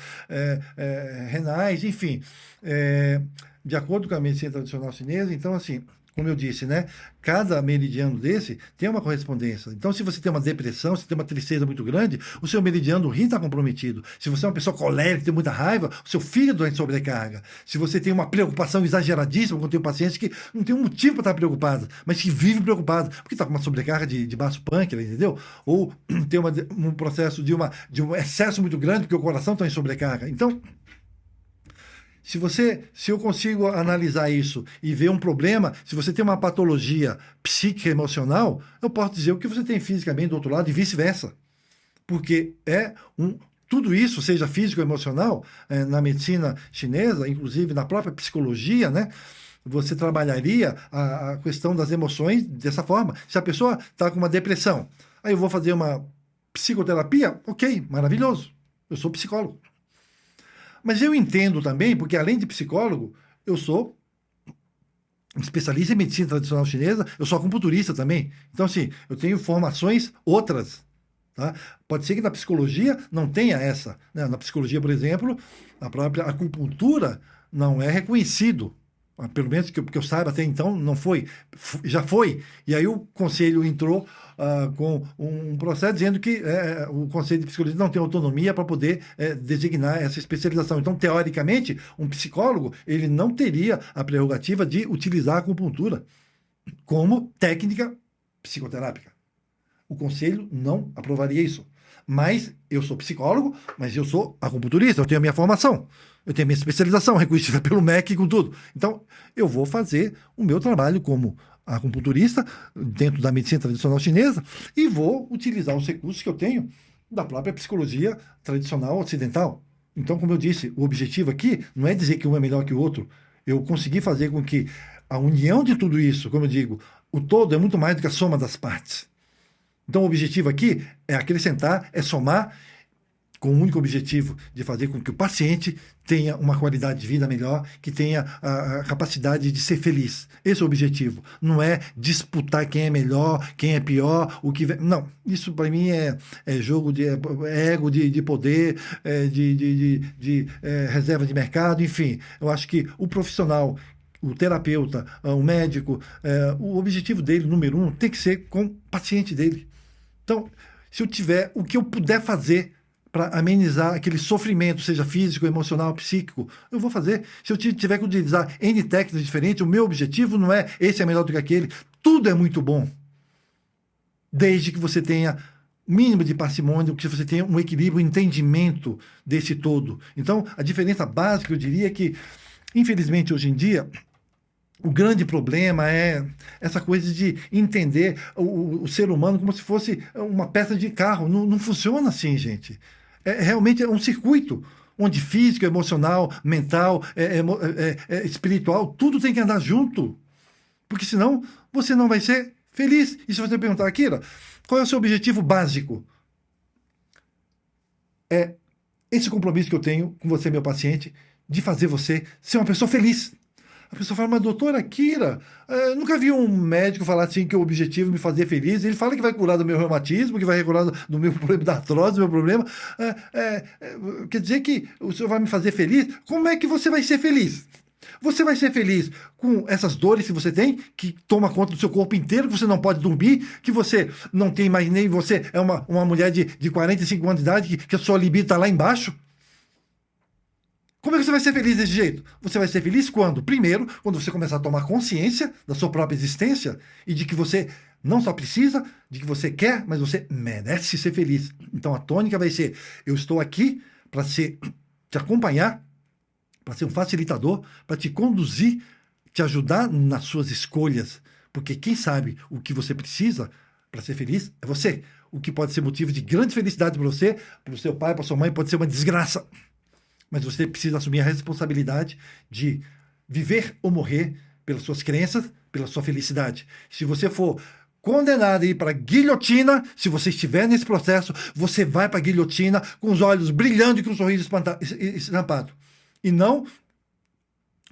renais, enfim. De acordo com a medicina tradicional chinesa, então, assim, como eu disse, né? Cada meridiano desse tem uma correspondência. Então, se você tem uma depressão, se tem uma tristeza muito grande, o seu meridiano do rim está comprometido. Se você é uma pessoa colérica, tem muita raiva, o seu fígado entra em sobrecarga. Se você tem uma preocupação exageradíssima, eu tenho pacientes que não tem um motivo para estar preocupada, mas que vive preocupada, porque está com uma sobrecarga de baço pâncreas, entendeu? Ou tem um processo de um excesso muito grande, porque o coração está em sobrecarga. Então, se eu consigo analisar isso e ver um problema, se você tem uma patologia psíquica emocional, eu posso dizer o que você tem fisicamente do outro lado e vice-versa. Porque tudo isso, seja físico ou emocional, na medicina chinesa, inclusive na própria psicologia, né? Você trabalharia a questão das emoções dessa forma. Se a pessoa está com uma depressão, aí eu vou fazer uma psicoterapia, ok, maravilhoso. Eu sou psicólogo. Mas eu entendo também, porque além de psicólogo, eu sou especialista em medicina tradicional chinesa, eu sou acupunturista também. Então, assim, eu tenho formações outras. Tá? Pode ser que na psicologia não tenha essa. Né? Na psicologia, por exemplo, a própria acupuntura não é reconhecido. Pelo menos que eu saiba até então, não foi. Já foi. E aí o conselho entrou com um processo dizendo que o conselho de psicologia não tem autonomia para poder designar essa especialização. Então, teoricamente, um psicólogo ele não teria a prerrogativa de utilizar a acupuntura como técnica psicoterápica. O conselho não aprovaria isso. Mas eu sou psicólogo, mas eu sou acupunturista, eu tenho a minha formação, eu tenho a minha especialização reconhecida pelo MEC com tudo. Então, eu vou fazer o meu trabalho como acupunturista dentro da medicina tradicional chinesa e vou utilizar os recursos que eu tenho da própria psicologia tradicional ocidental. Então, como eu disse, o objetivo aqui não é dizer que um é melhor que o outro. Eu consegui fazer com que a união de tudo isso, como eu digo, o todo é muito mais do que a soma das partes. Então, o objetivo aqui é acrescentar, é somar com o único objetivo de fazer com que o paciente tenha uma qualidade de vida melhor, que tenha a capacidade de ser feliz. Esse é o objetivo. Não é disputar quem é melhor, quem é pior, o que... Não, isso para mim é jogo de ego, de poder, de reserva de mercado, enfim. Eu acho que o profissional, o terapeuta, o médico, o objetivo dele, número um, tem que ser com o paciente dele. Então, se eu tiver o que eu puder fazer para amenizar aquele sofrimento, seja físico, emocional, psíquico, eu vou fazer. Se eu tiver que utilizar N técnicas diferentes, o meu objetivo não é esse é melhor do que aquele. Tudo é muito bom, desde que você tenha o mínimo de parcimônia, que você tenha um equilíbrio, um entendimento desse todo. Então, a diferença básica, eu diria que, infelizmente, hoje em dia, o grande problema é essa coisa de entender o ser humano como se fosse uma peça de carro. Não funciona assim, gente. Realmente é um circuito onde físico, emocional, mental, espiritual, tudo tem que andar junto. Porque senão você não vai ser feliz. E se você perguntar, Akira, qual é o seu objetivo básico? É esse compromisso que eu tenho com você, meu paciente, de fazer você ser uma pessoa feliz. A pessoa fala, mas doutora Akira, nunca vi um médico falar assim que o objetivo é me fazer feliz. Ele fala que vai curar do meu reumatismo, que vai curar do meu problema da artrose, do meu problema. Quer dizer que o senhor vai me fazer feliz? Como é que você vai ser feliz? Você vai ser feliz com essas dores que você tem, que toma conta do seu corpo inteiro, que você não pode dormir, que você não tem mais nem... Você é uma mulher de 45 anos de idade, que a sua libido está lá embaixo. Como é que você vai ser feliz desse jeito? Você vai ser feliz quando? Primeiro, quando você começar a tomar consciência da sua própria existência e de que você não só precisa, de que você quer, mas você merece ser feliz. Então a tônica vai ser, eu estou aqui para te acompanhar, para ser um facilitador, para te conduzir, te ajudar nas suas escolhas. Porque quem sabe o que você precisa para ser feliz é você. O que pode ser motivo de grande felicidade para você, para o seu pai, para sua mãe, pode ser uma desgraça. Mas você precisa assumir a responsabilidade de viver ou morrer pelas suas crenças, pela sua felicidade. Se você for condenado a ir para a guilhotina, se você estiver nesse processo, você vai para a guilhotina com os olhos brilhando e com um sorriso estampado. E não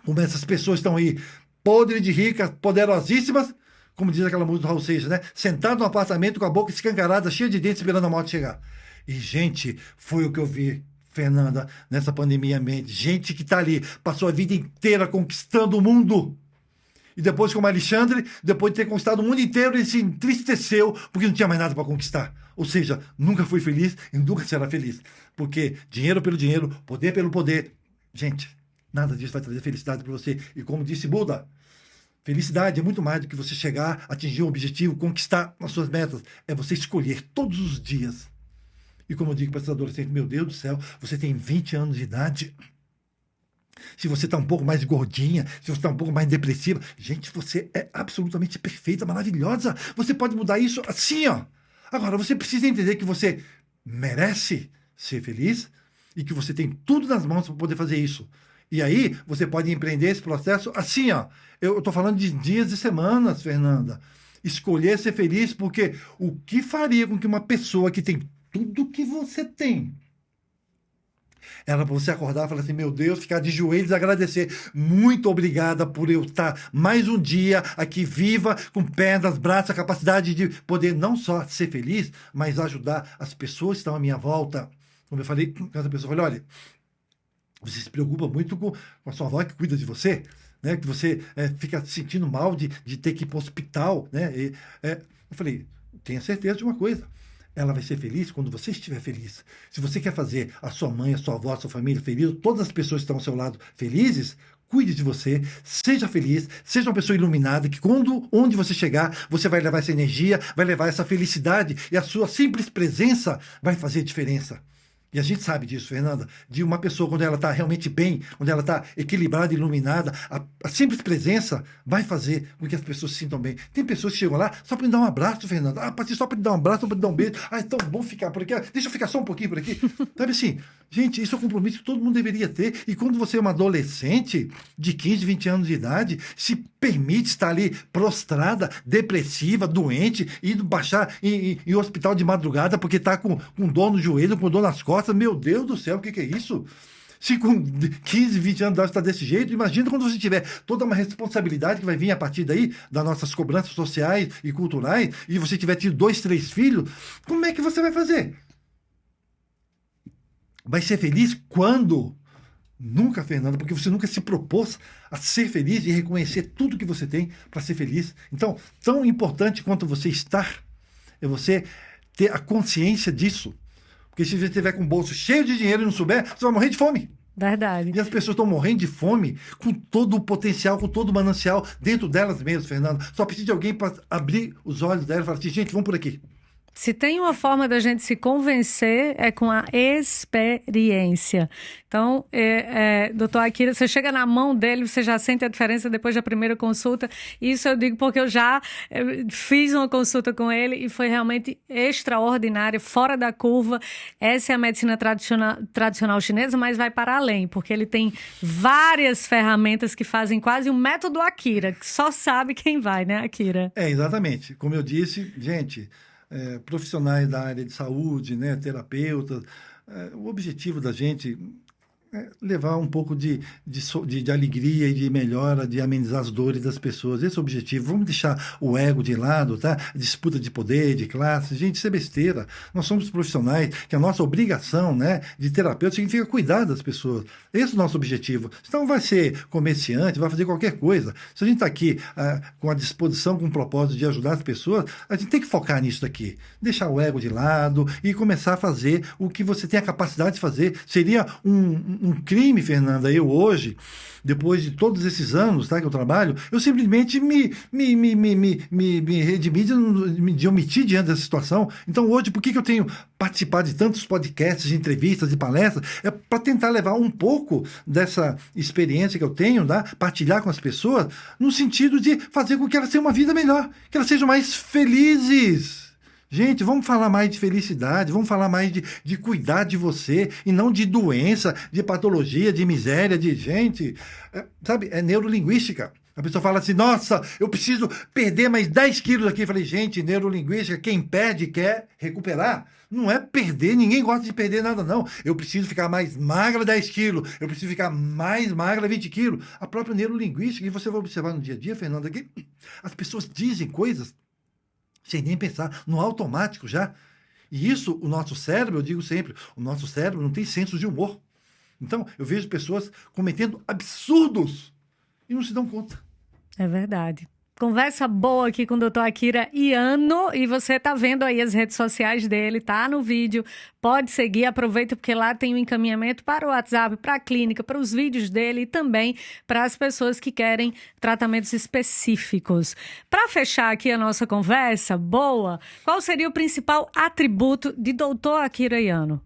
como essas pessoas estão aí, podres de ricas, poderosíssimas, como diz aquela música do Raul Seixas, né? Sentado no apartamento com a boca escancarada, cheia de dentes, esperando a morte chegar. E, gente, foi o que eu vi, Fernanda, nessa pandemia mente. Gente que está ali, passou a vida inteira conquistando o mundo. E depois, como Alexandre, depois de ter conquistado o mundo inteiro, ele se entristeceu porque não tinha mais nada para conquistar. Ou seja, nunca foi feliz e nunca será feliz. Porque dinheiro pelo dinheiro, poder pelo poder. Gente, nada disso vai trazer felicidade para você. E como disse Buda, felicidade é muito mais do que você chegar, atingir um objetivo, conquistar as suas metas. É você escolher todos os dias. E como eu digo para essa adolescente, meu Deus do céu, você tem 20 anos de idade. Se você está um pouco mais gordinha, se você está um pouco mais depressiva, gente, você é absolutamente perfeita, maravilhosa. Você pode mudar isso assim, ó. Agora, você precisa entender que você merece ser feliz e que você tem tudo nas mãos para poder fazer isso. E aí, você pode empreender esse processo assim, ó. Eu estou falando de dias e semanas, Fernanda. Escolher ser feliz, porque o que faria com que uma pessoa que tem tudo que você tem era para você acordar e falar assim, meu Deus, ficar de joelhos e agradecer. Muito obrigada por eu estar mais um dia aqui viva, com pernas, braços, a capacidade de poder não só ser feliz, mas ajudar as pessoas que estão à minha volta. Como eu falei, essa pessoa falou, olha, você se preocupa muito com a sua avó que cuida de você, né? Que você fica se sentindo mal de ter que ir para o hospital, né? Eu falei, tenha certeza de uma coisa. Ela vai ser feliz quando você estiver feliz. Se você quer fazer a sua mãe, a sua avó, a sua família feliz, todas as pessoas que estão ao seu lado felizes, cuide de você, seja feliz, seja uma pessoa iluminada, que onde você chegar, você vai levar essa energia, vai levar essa felicidade, e a sua simples presença vai fazer diferença. E a gente sabe disso, Fernanda, de uma pessoa, quando ela está realmente bem, quando ela está equilibrada, iluminada, a simples presença vai fazer com que as pessoas se sintam bem. Tem pessoas que chegam lá só para me dar um abraço, Fernanda. Só para te dar um abraço, só para te dar um beijo. É tão bom ficar por aqui. Deixa eu ficar só um pouquinho por aqui. Sabe assim, Gente, isso é um compromisso que todo mundo deveria ter. E quando você é uma adolescente de 15, 20 anos de idade, se permite estar ali prostrada, depressiva, doente, indo baixar em hospital de madrugada porque está com dor no joelho, com dor nas costas. Meu Deus do céu, o que é isso? Se com 15, 20 anos de idade está desse jeito, imagina quando você tiver toda uma responsabilidade que vai vir a partir daí, das nossas cobranças sociais e culturais, e você tiver tido 2, 3 filhos, como é que você vai fazer? Vai ser feliz quando? Nunca, Fernanda, porque você nunca se propôs a ser feliz e reconhecer tudo que você tem para ser feliz. Então, tão importante quanto você estar é você ter a consciência disso. Porque se você estiver com o bolso cheio de dinheiro e não souber, você vai morrer de fome. Verdade. E as pessoas estão morrendo de fome com todo o potencial, com todo o manancial dentro delas mesmas, Fernanda. Só precisa de alguém para abrir os olhos delas e falar assim, gente, vamos por aqui. Se tem uma forma da gente se convencer, é com a experiência. Então, doutor Akira, você chega na mão dele, você já sente a diferença depois da primeira consulta. Isso eu digo porque eu já fiz uma consulta com ele e foi realmente extraordinária, fora da curva. Essa é a medicina tradicional chinesa, mas vai para além, porque ele tem várias ferramentas que fazem quase um método Akira, que só sabe quem vai, né, Akira? Exatamente. Como eu disse, gente... profissionais da área de saúde, né, terapeutas, o objetivo da gente é levar um pouco de alegria e de melhora, de amenizar as dores das pessoas. Esse é o objetivo. Vamos deixar o ego de lado, tá? Disputa de poder, de classe. Gente, isso é besteira. Nós somos profissionais, que a nossa obrigação, né, de terapeuta significa cuidar das pessoas. Esse é o nosso objetivo. Então vai ser comerciante, vai fazer qualquer coisa. Se a gente está aqui com a disposição, com o propósito de ajudar as pessoas, a gente tem que focar nisso daqui. Deixar o ego de lado e começar a fazer o que você tem a capacidade de fazer. Seria um crime, Fernanda, eu hoje, depois de todos esses anos, tá, que eu trabalho, eu simplesmente me redimi de omitir diante dessa situação. Então hoje, por que eu tenho participado de tantos podcasts, de entrevistas, de palestras? É para tentar levar um pouco dessa experiência que eu tenho, tá, partilhar com as pessoas, no sentido de fazer com que elas tenham uma vida melhor, que elas sejam mais felizes. Gente, vamos falar mais de felicidade, vamos falar mais de cuidar de você, e não de doença, de patologia, de miséria, de gente. Sabe, é neurolinguística. A pessoa fala assim, nossa, eu preciso perder mais 10 quilos aqui. Eu falei, gente, neurolinguística, quem perde quer recuperar. Não é perder, ninguém gosta de perder nada, não. Eu preciso ficar mais magra 10 quilos, eu preciso ficar mais magra 20 quilos. A própria neurolinguística, e você vai observar no dia a dia, Fernanda, que as pessoas dizem coisas sem nem pensar, no automático já. E isso, o nosso cérebro, eu digo sempre, o nosso cérebro não tem senso de humor. Então, eu vejo pessoas cometendo absurdos e não se dão conta. É verdade. Conversa boa aqui com o doutor Akira Iano, e você tá vendo aí as redes sociais dele, tá no vídeo, pode seguir, aproveita porque lá tem o encaminhamento para o WhatsApp, para a clínica, para os vídeos dele e também para as pessoas que querem tratamentos específicos. Para fechar aqui a nossa conversa boa, qual seria o principal atributo de doutor Akira Iano?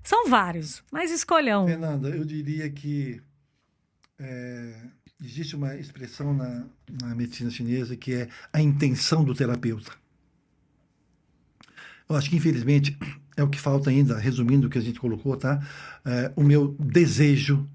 São vários, mas escolha um. Fernanda, eu diria que existe uma expressão na medicina chinesa que é a intenção do terapeuta. Eu acho que, infelizmente, é o que falta ainda, resumindo o que a gente colocou, tá? O meu desejo,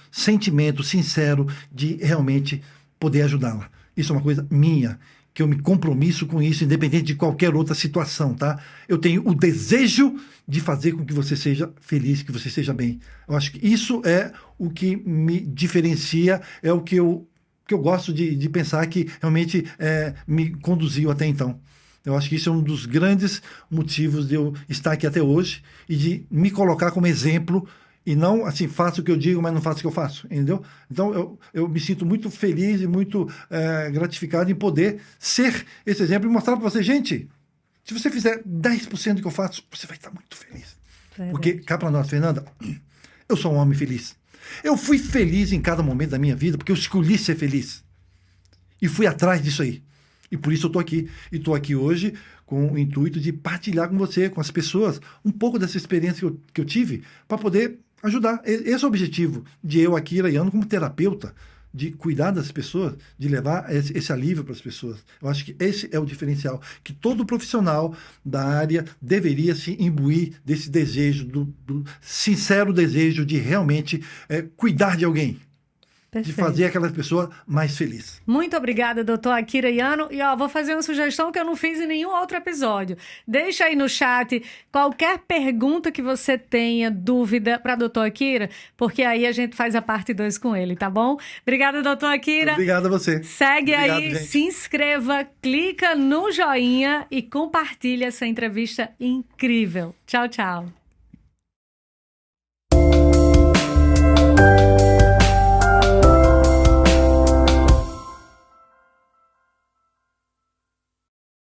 sentimento sincero de realmente poder ajudá-la. Isso é uma coisa minha, que eu me compromisso com isso, independente de qualquer outra situação, tá? Eu tenho o desejo de fazer com que você seja feliz, que você seja bem. Eu acho que isso é o que me diferencia, é o que eu gosto de pensar que realmente me conduziu até então. Eu acho que isso é um dos grandes motivos de eu estar aqui até hoje e de me colocar como exemplo e não, assim, faço o que eu digo, mas não faço o que eu faço, entendeu? Então, eu me sinto muito feliz e muito gratificado em poder ser esse exemplo e mostrar para você, gente, se você fizer 10% do que eu faço, você vai estar muito feliz. Verdade. Porque, cá para nós, Fernanda, eu sou um homem feliz. Eu fui feliz em cada momento da minha vida porque eu escolhi ser feliz. E fui atrás disso aí. E por isso eu estou aqui. E estou aqui hoje com o intuito de partilhar com você, com as pessoas, um pouco dessa experiência que eu tive para poder ajudar. Esse é o objetivo de eu, Akira Iano, como terapeuta. de cuidar das pessoas, de levar esse alívio para as pessoas. Eu acho que esse é o diferencial, que todo profissional da área deveria se imbuir desse desejo, do sincero desejo de realmente cuidar de alguém, de Perfeito. fazer aquela pessoa mais feliz. Muito obrigada, doutor Akira Yano. E vou fazer uma sugestão que eu não fiz em nenhum outro episódio. Deixa aí no chat qualquer pergunta que você tenha, dúvida para doutor Akira, porque aí a gente faz a parte 2 com ele, tá bom? Obrigada, doutor Akira. Obrigado a você. Segue Obrigado, aí, gente. se inscreva, clica no joinha e compartilha essa entrevista incrível. Tchau, tchau.